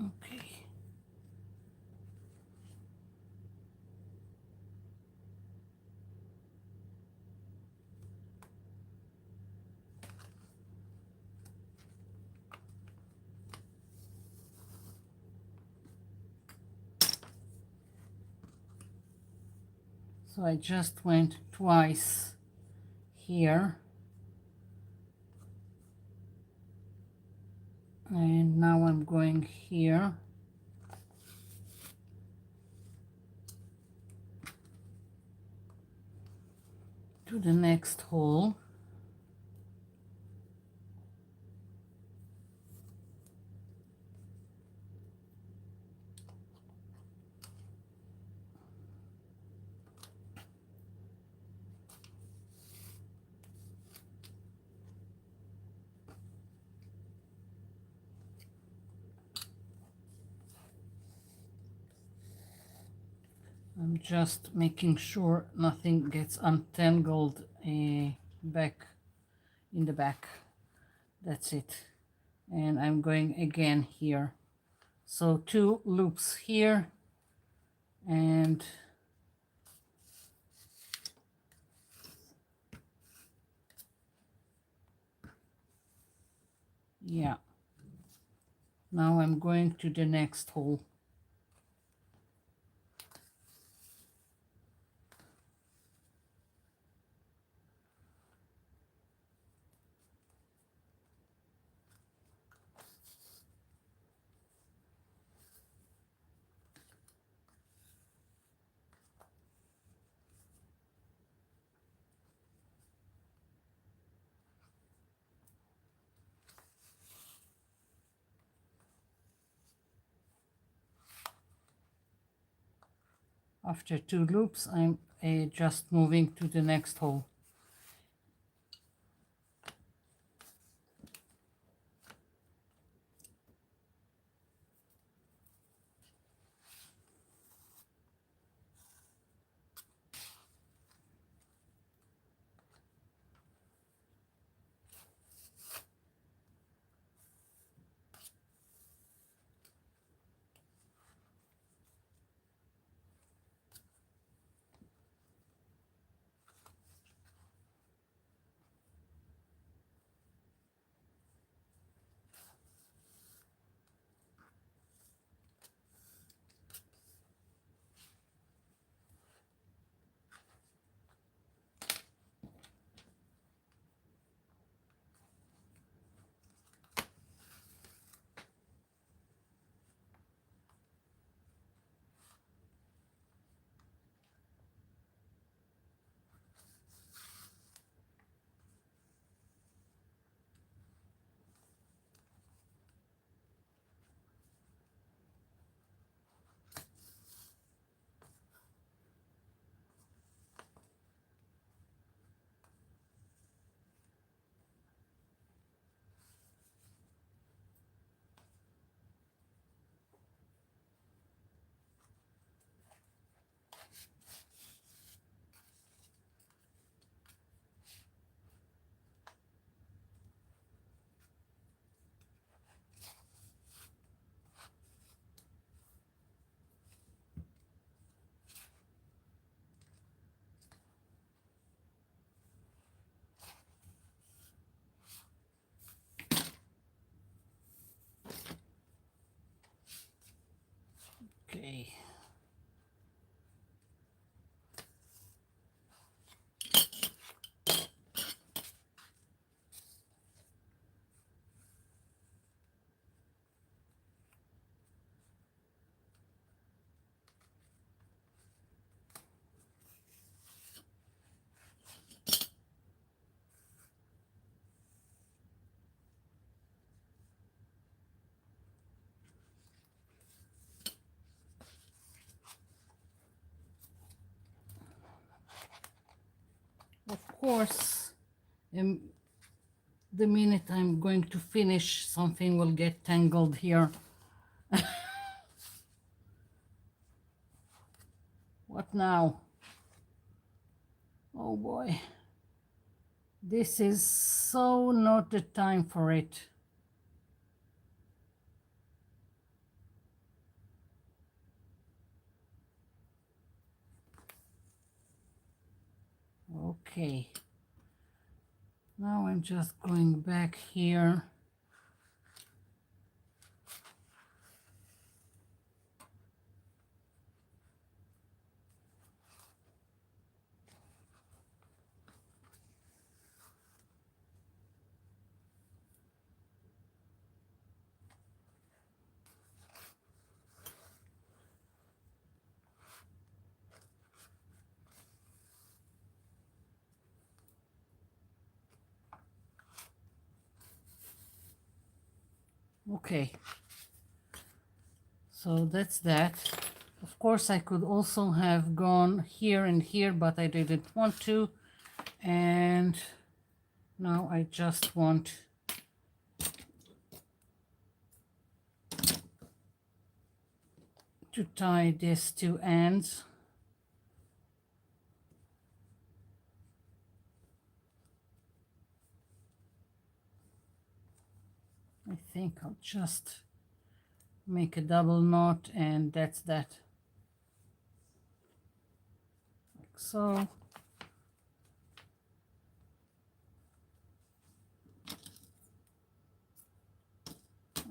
Okay. So I just went twice here. And now I'm going here. To the next hole. I'm just making sure nothing gets untangled back in the back. That's it. And I'm going again here. So 2 loops here and yeah. Now I'm going to the next hole. After 2 loops, I'm just moving to the next hole. Okay. Of course, the minute I'm going to finish, something will get tangled here. What now? Oh boy. This is so not the time for it. Okay. Now I'm just going back here. Okay. So that's that. Of course, I could also have gone here and here, but I didn't want to. And now I just want to tie these two ends. I think I'll just make a double knot, and that's that. Like so.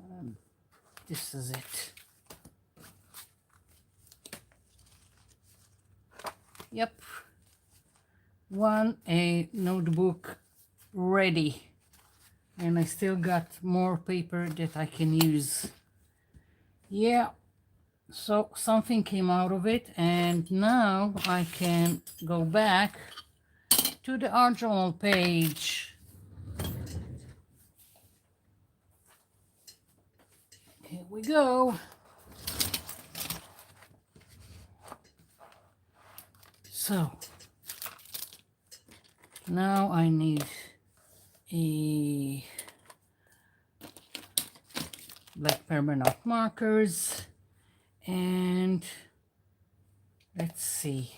And this is it. Yep. A notebook ready. And I still got more paper that I can use. Yeah, so something came out of it, and now I can go back to the art journal page. Here we go. So now I need a black permanent markers, and let's see.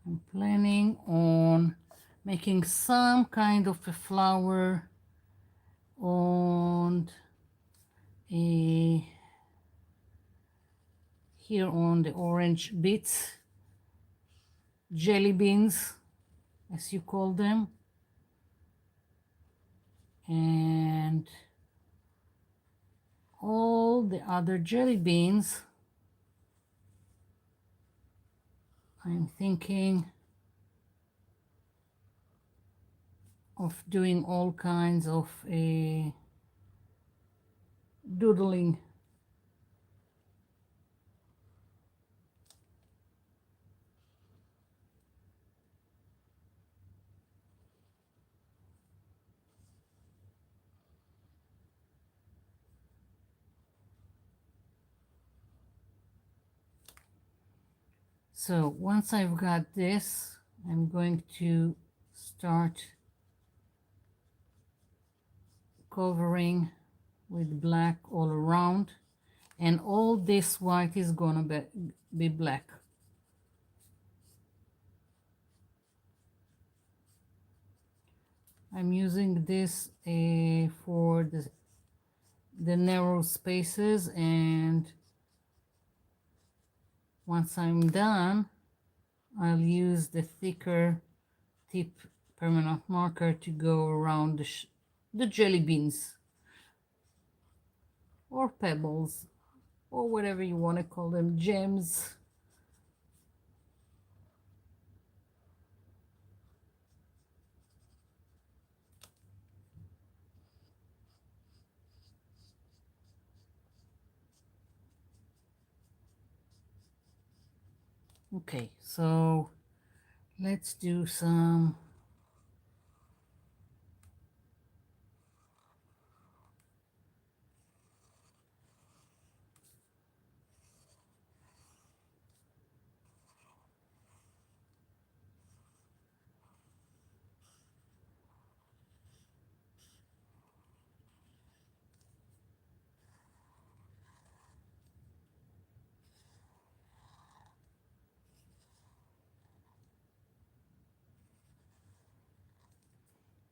I'm planning on making some kind of a flower on a here on the orange bits, jelly beans as you call them, and all the other jelly beans. I'm thinking of doing all kinds of a doodling. So once I've got this, I'm going to start covering with black all around, and all this white is gonna be black. I'm using this for the narrow spaces, and once I'm done, I'll use the thicker tip permanent marker to go around the jelly beans. or pebbles, or whatever you want to call them, gems. Okay, so let's do some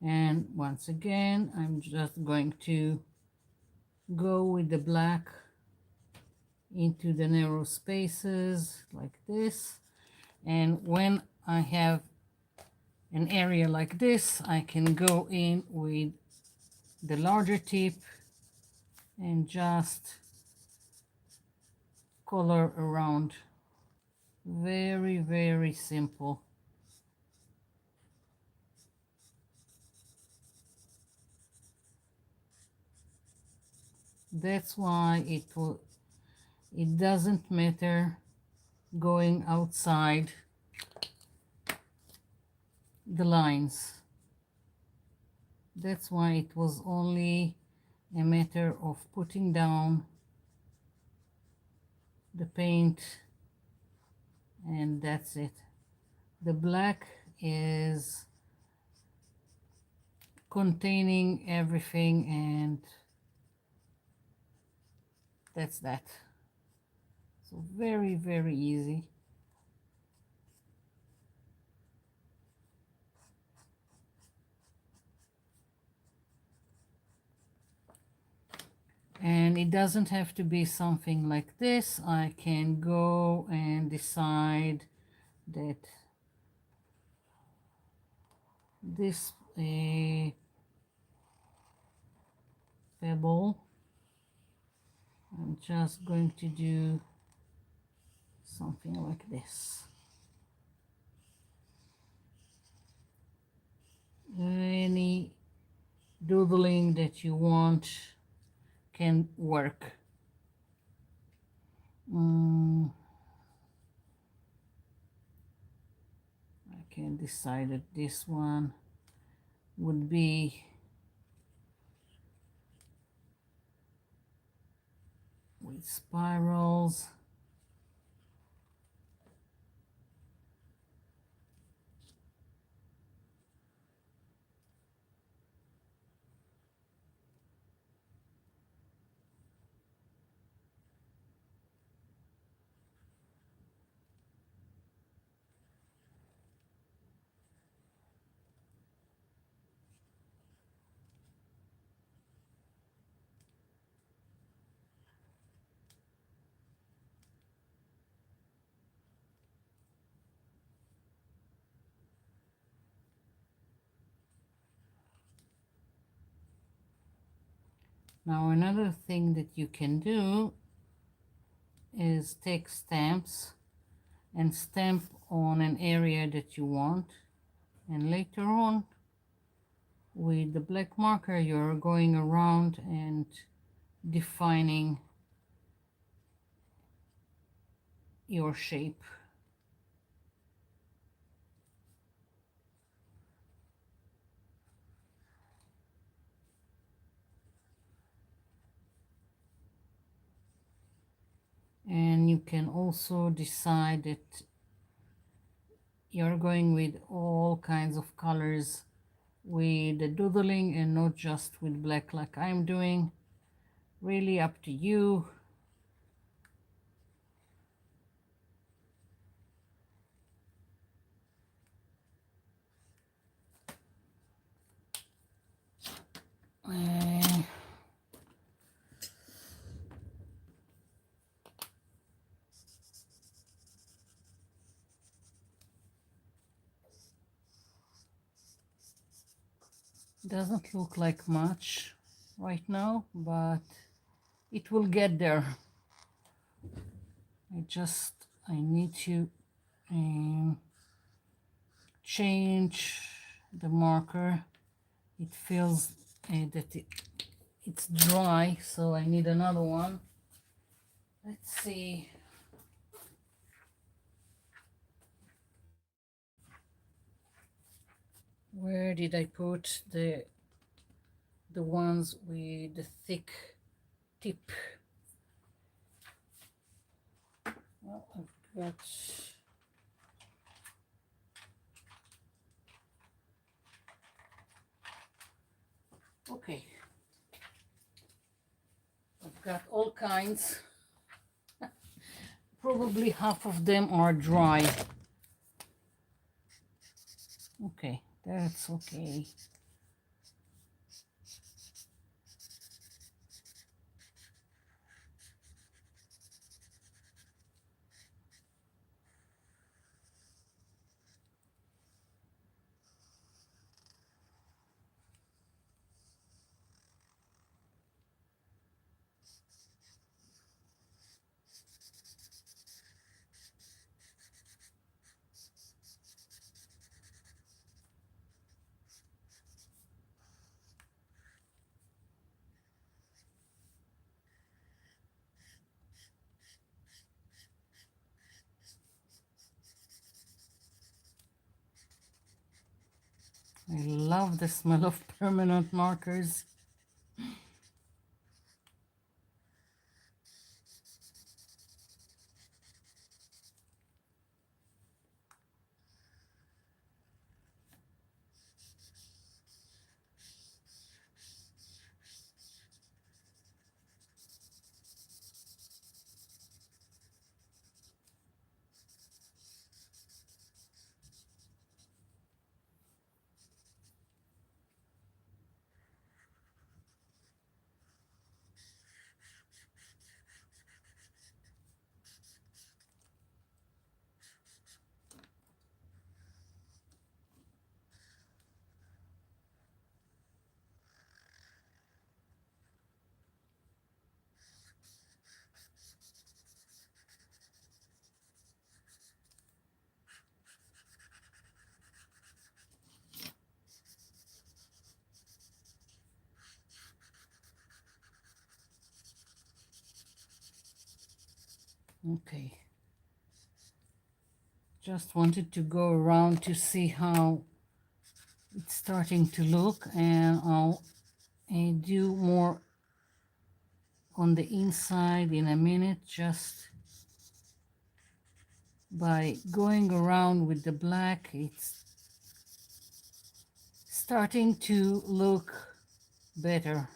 and once again I'm just going to go with the black into the narrow spaces like this, and when I have an area like this I can go in with the larger tip and just color around. Very, very simple. That's why it doesn't matter going outside the lines. That's why it was only a matter of putting down the paint, and that's it. The black is containing everything, and that's that. So very, very easy. And it doesn't have to be something like this. I can go and decide that this pebble, I'm just going to do something like this. Any doodling that you want can work. I can decide that this one would be with spirals. Now another thing that you can do is take stamps and stamp on an area that you want, and later on with the black marker you're going around and defining your shape. And you can also decide that you're going with all kinds of colors with the doodling and not just with black like I'm doing. Really up to you. Doesn't look like much right now, but it will get there. I need to change the marker. It feels that it's dry, so I need another one. Let's see. Where did I put the ones with the thick tip? Well, I've got okay. I've got all kinds. Probably half of them are dry. Okay, that's okay. I love the smell of permanent markers. Okay. Just wanted to go around to see how it's starting to look, and I'll do more on the inside in a minute, just by going around with the black. It's starting to look better.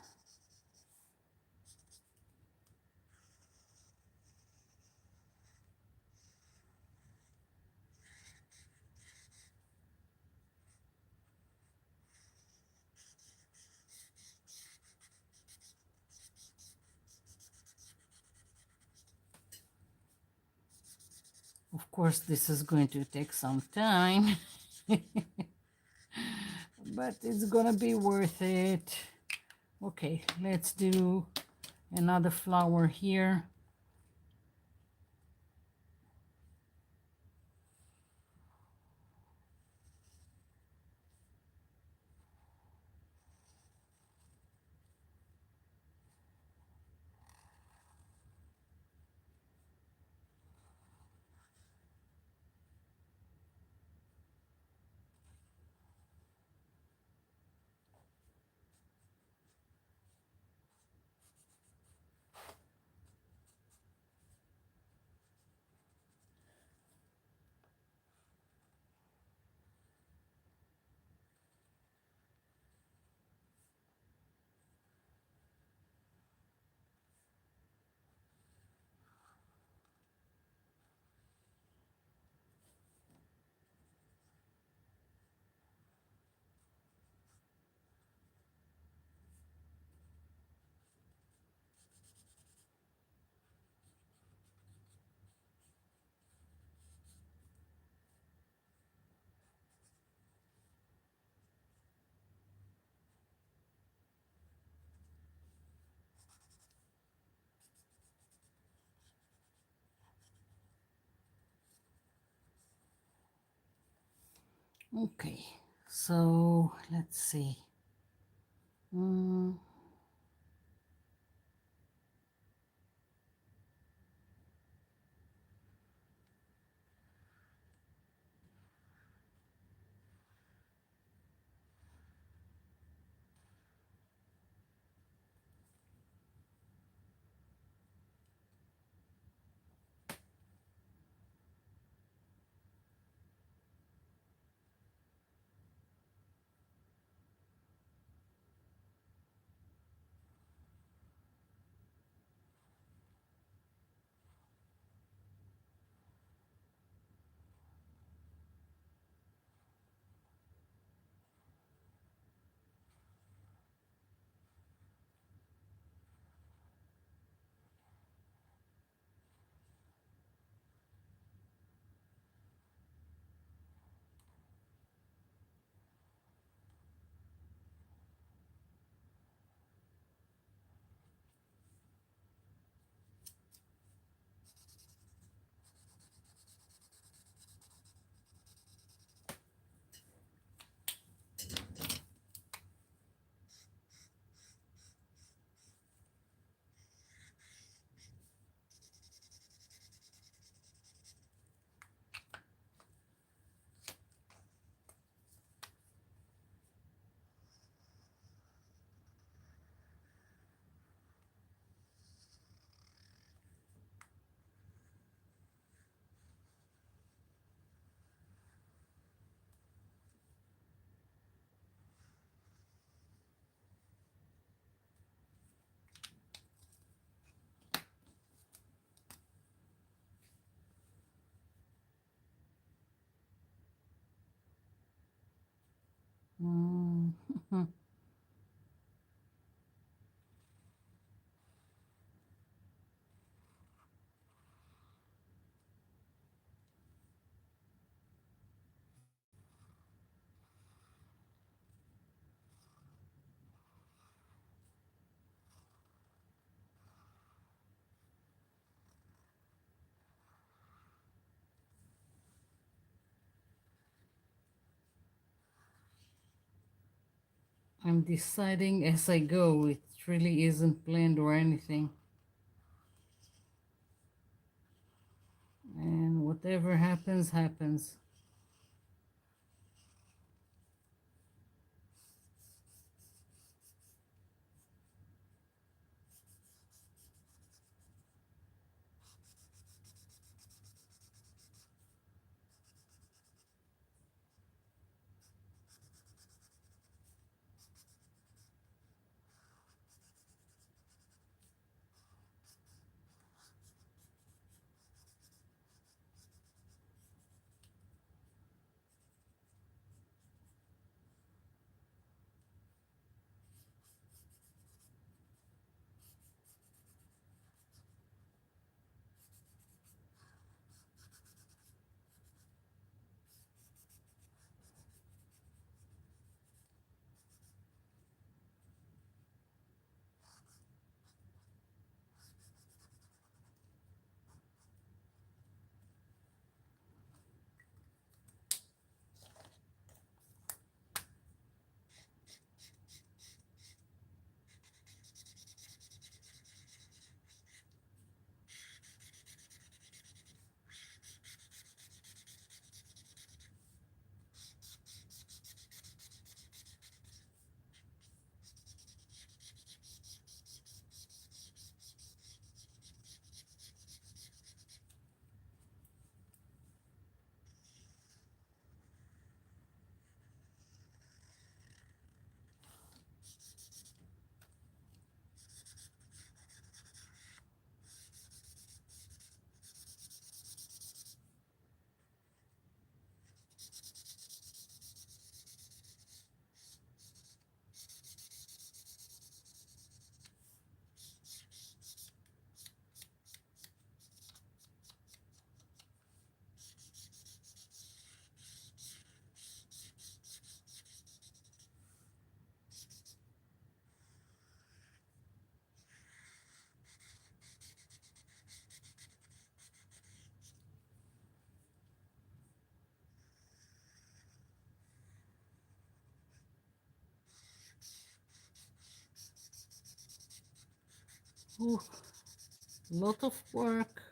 Of course, this is going to take some time, but it's gonna be worth it. Okay, let's do another flower here. Okay, so let's see. Mm, mm, I'm deciding as I go. It really isn't planned or anything. And whatever happens, happens. Ooh, lot of work.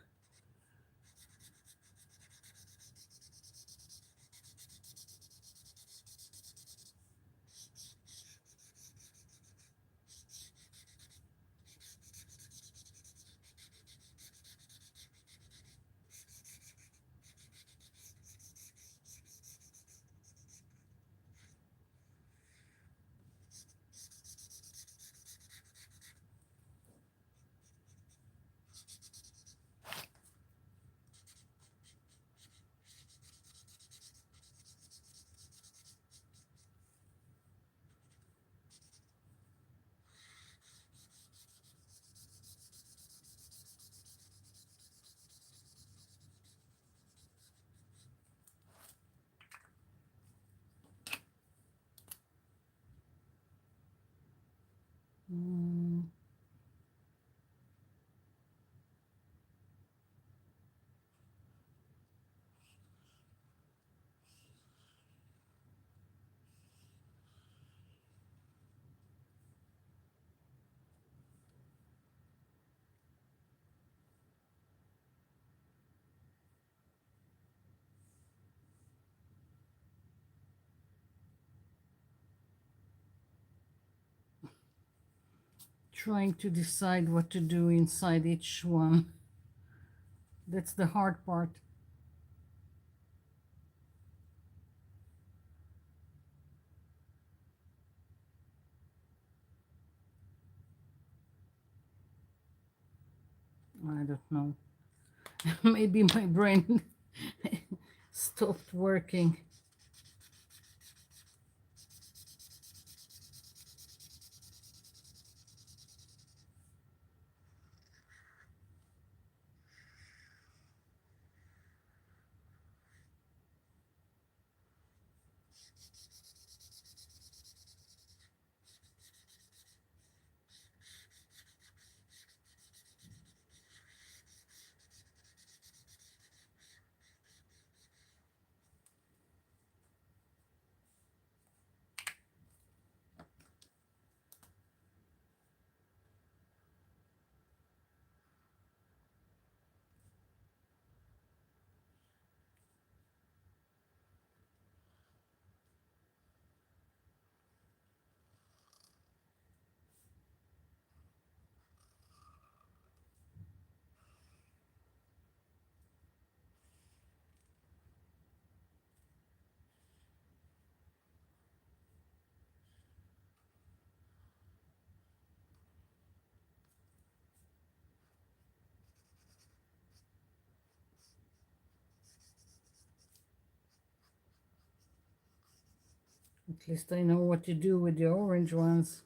Mm, trying to decide what to do inside each one. That's the hard part. I don't know. Maybe my brain stopped working. At least I know what to do with the orange ones.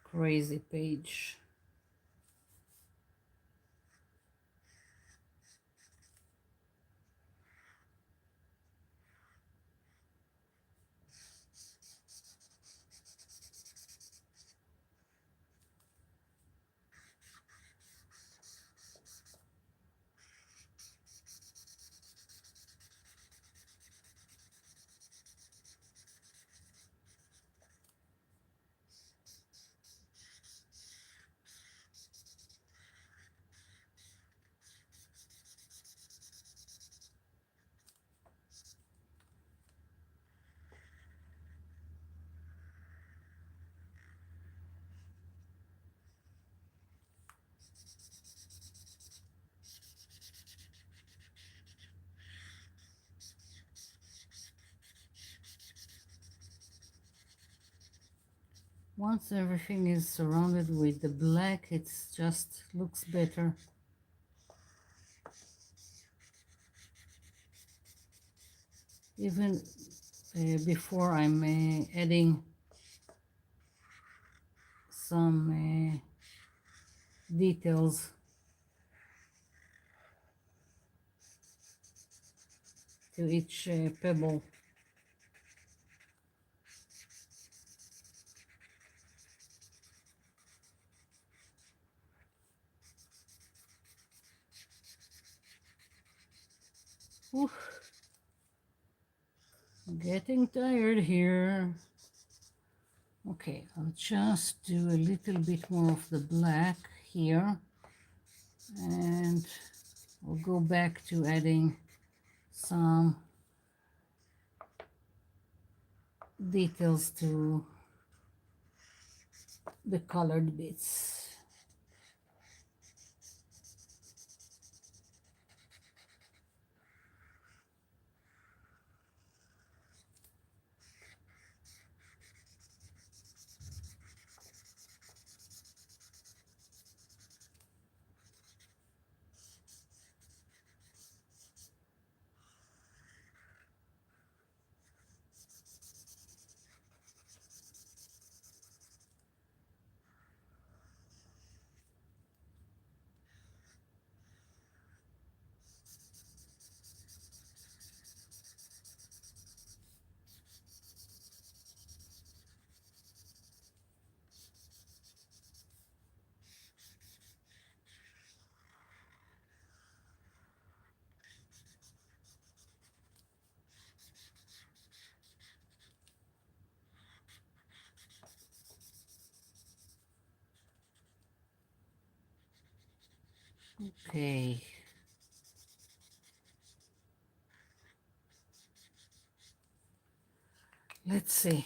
Crazy page. Once everything is surrounded with the black, it just looks better. Even before I'm adding some details to each pebble. Oof. Getting tired here. Okay, I'll just do a little bit more of the black here, and we'll go back to adding some details to the colored bits. Okay. Let's see.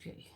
Okay.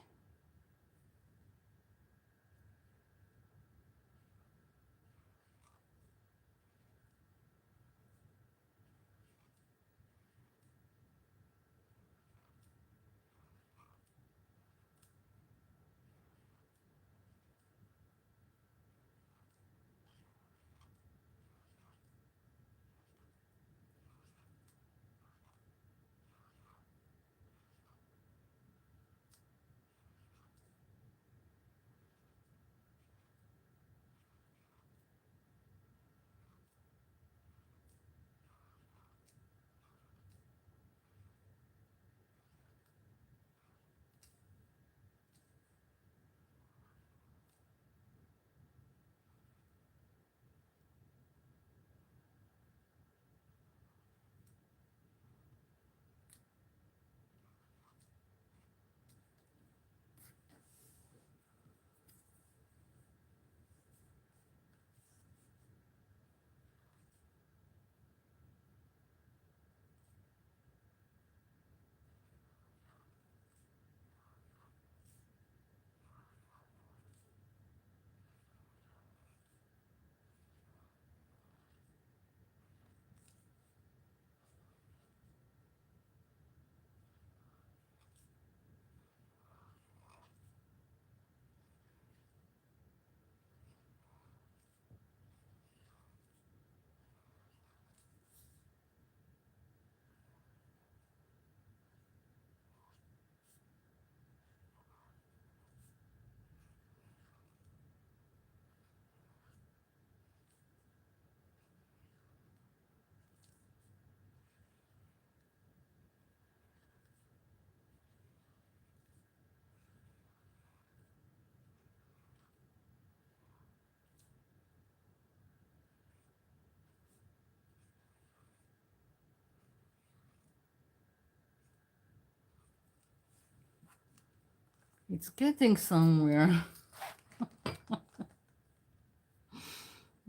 It's getting somewhere.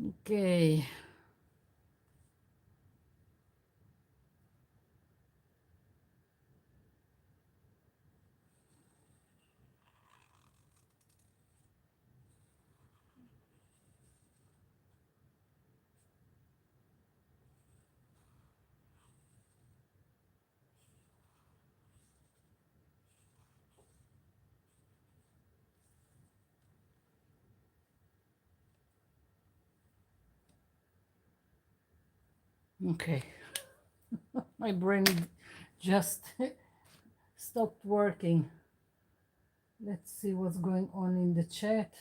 Okay. Okay. My brain just stopped working. Let's see what's going on in the chat.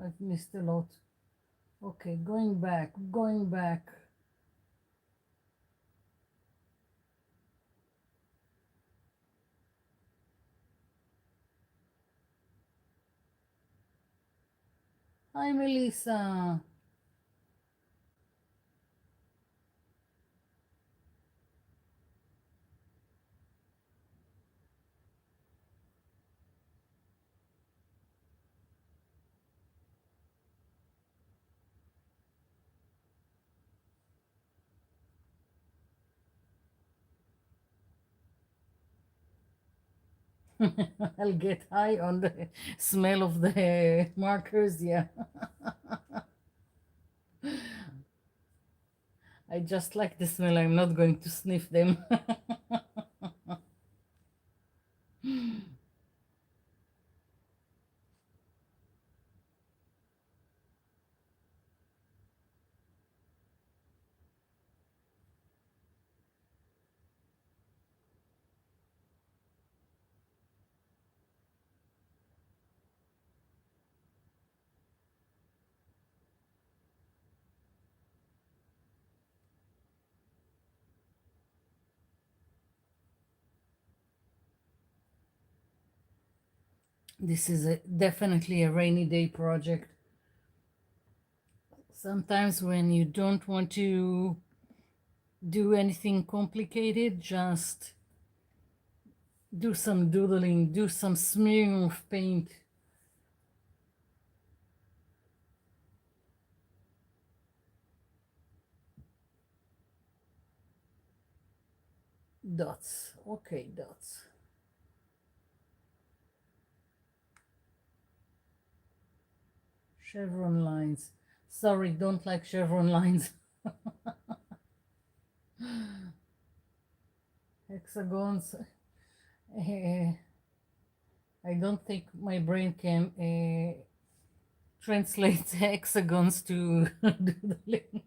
I've missed a lot. Okay, going back, going back. Hi, Melissa. I'll get high on the smell of the markers. Yeah, I just like the smell. I'm not going to sniff them. This is definitely a rainy day project. Sometimes when you don't want to do anything complicated, just do some doodling, do some smearing of paint. Dots. Okay, dots. Chevron lines. Sorry, don't like chevron lines. Hexagons. Uh, I don't think my brain can translate hexagons to doodling.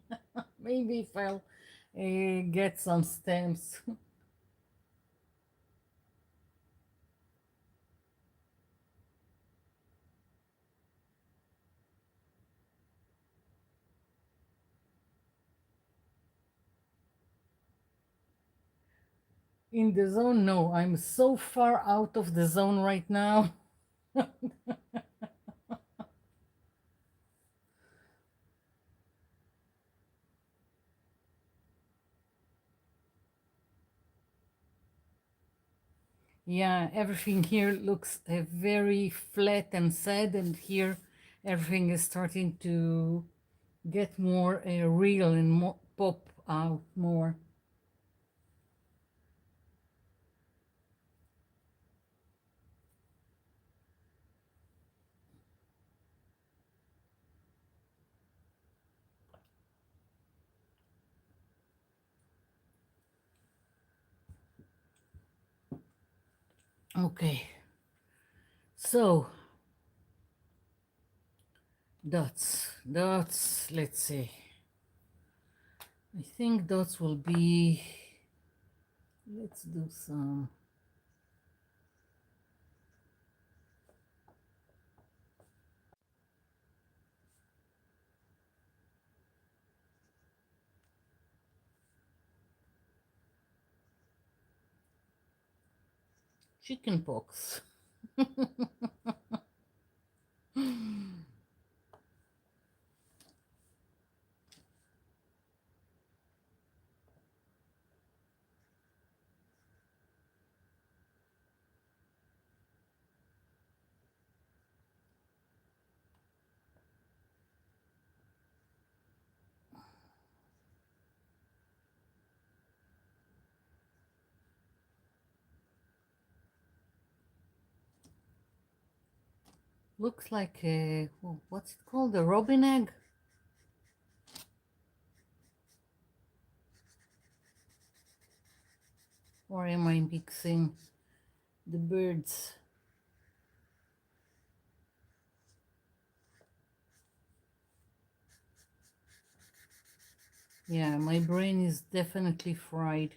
Maybe if I'll get some stamps. In the zone, no, I'm so far out of the zone right now. Yeah, everything here looks very flat and sad, and here everything is starting to get more real and more pop out more. Okay, so dots, let's see. I think dots will be, let's do some chicken pox. Looks like a, what's it called? A robin egg? Or am I mixing the birds? Yeah, my brain is definitely fried.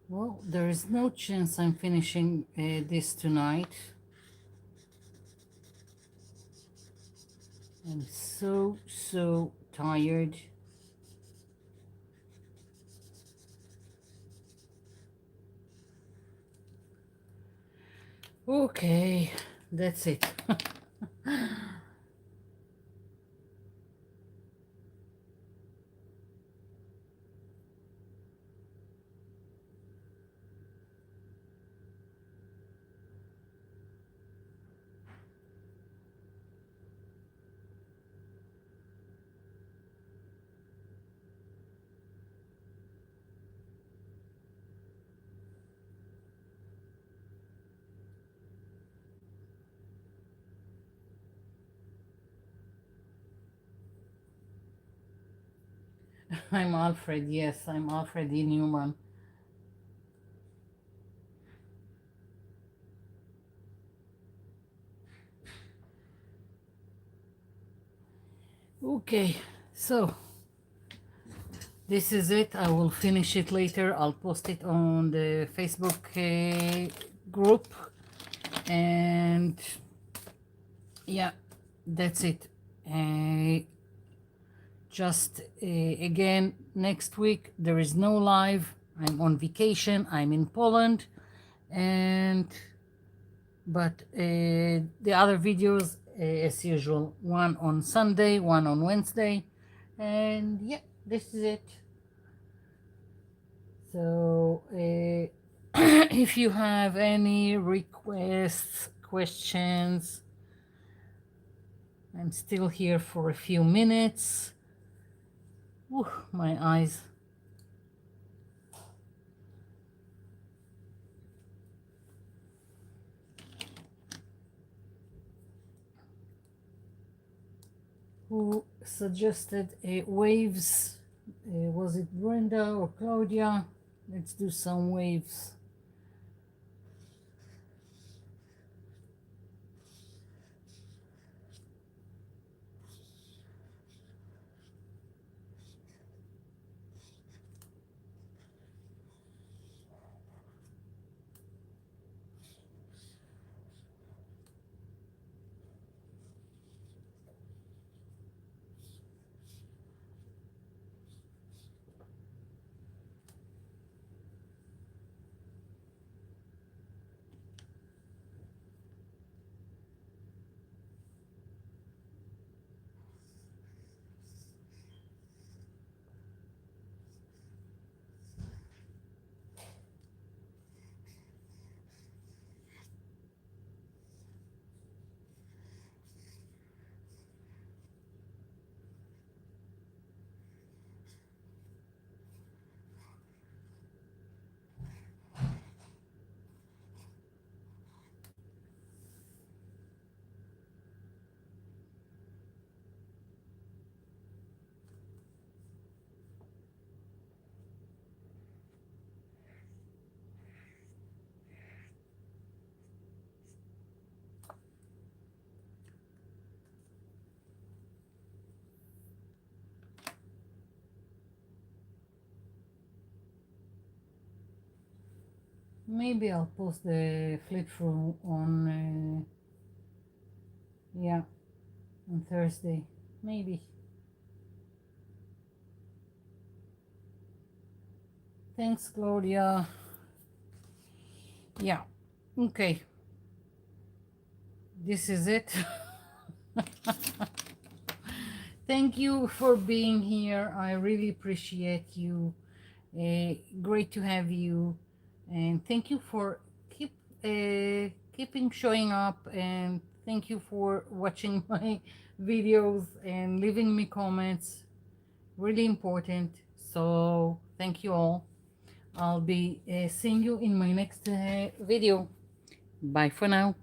Well, there is no chance I'm finishing this tonight. I'm so tired. Okay, that's it. I'm Alfred, yes, I'm Alfred E. Newman. Okay, so this is it. I will finish it later. I'll post it on the Facebook group. And yeah, that's it. Just again, next week there is no live. I'm on vacation. I'm in Poland, but the other videos, as usual, one on Sunday, one on Wednesday, and yeah, this is it. So if you have any requests, questions, I'm still here for a few minutes. Whew, my eyes. Who suggested waves? Was it Brenda or Claudia? Let's do some waves. Maybe I'll post the flip through on, yeah, on Thursday. Maybe. Thanks, Claudia. Yeah, okay. This is it. Thank you for being here. I really appreciate you. Great to have you, and thank you for keeping showing up, and thank you for watching my videos and leaving me comments. Really important. So thank you all. I'll be seeing you in my next video. Bye for now.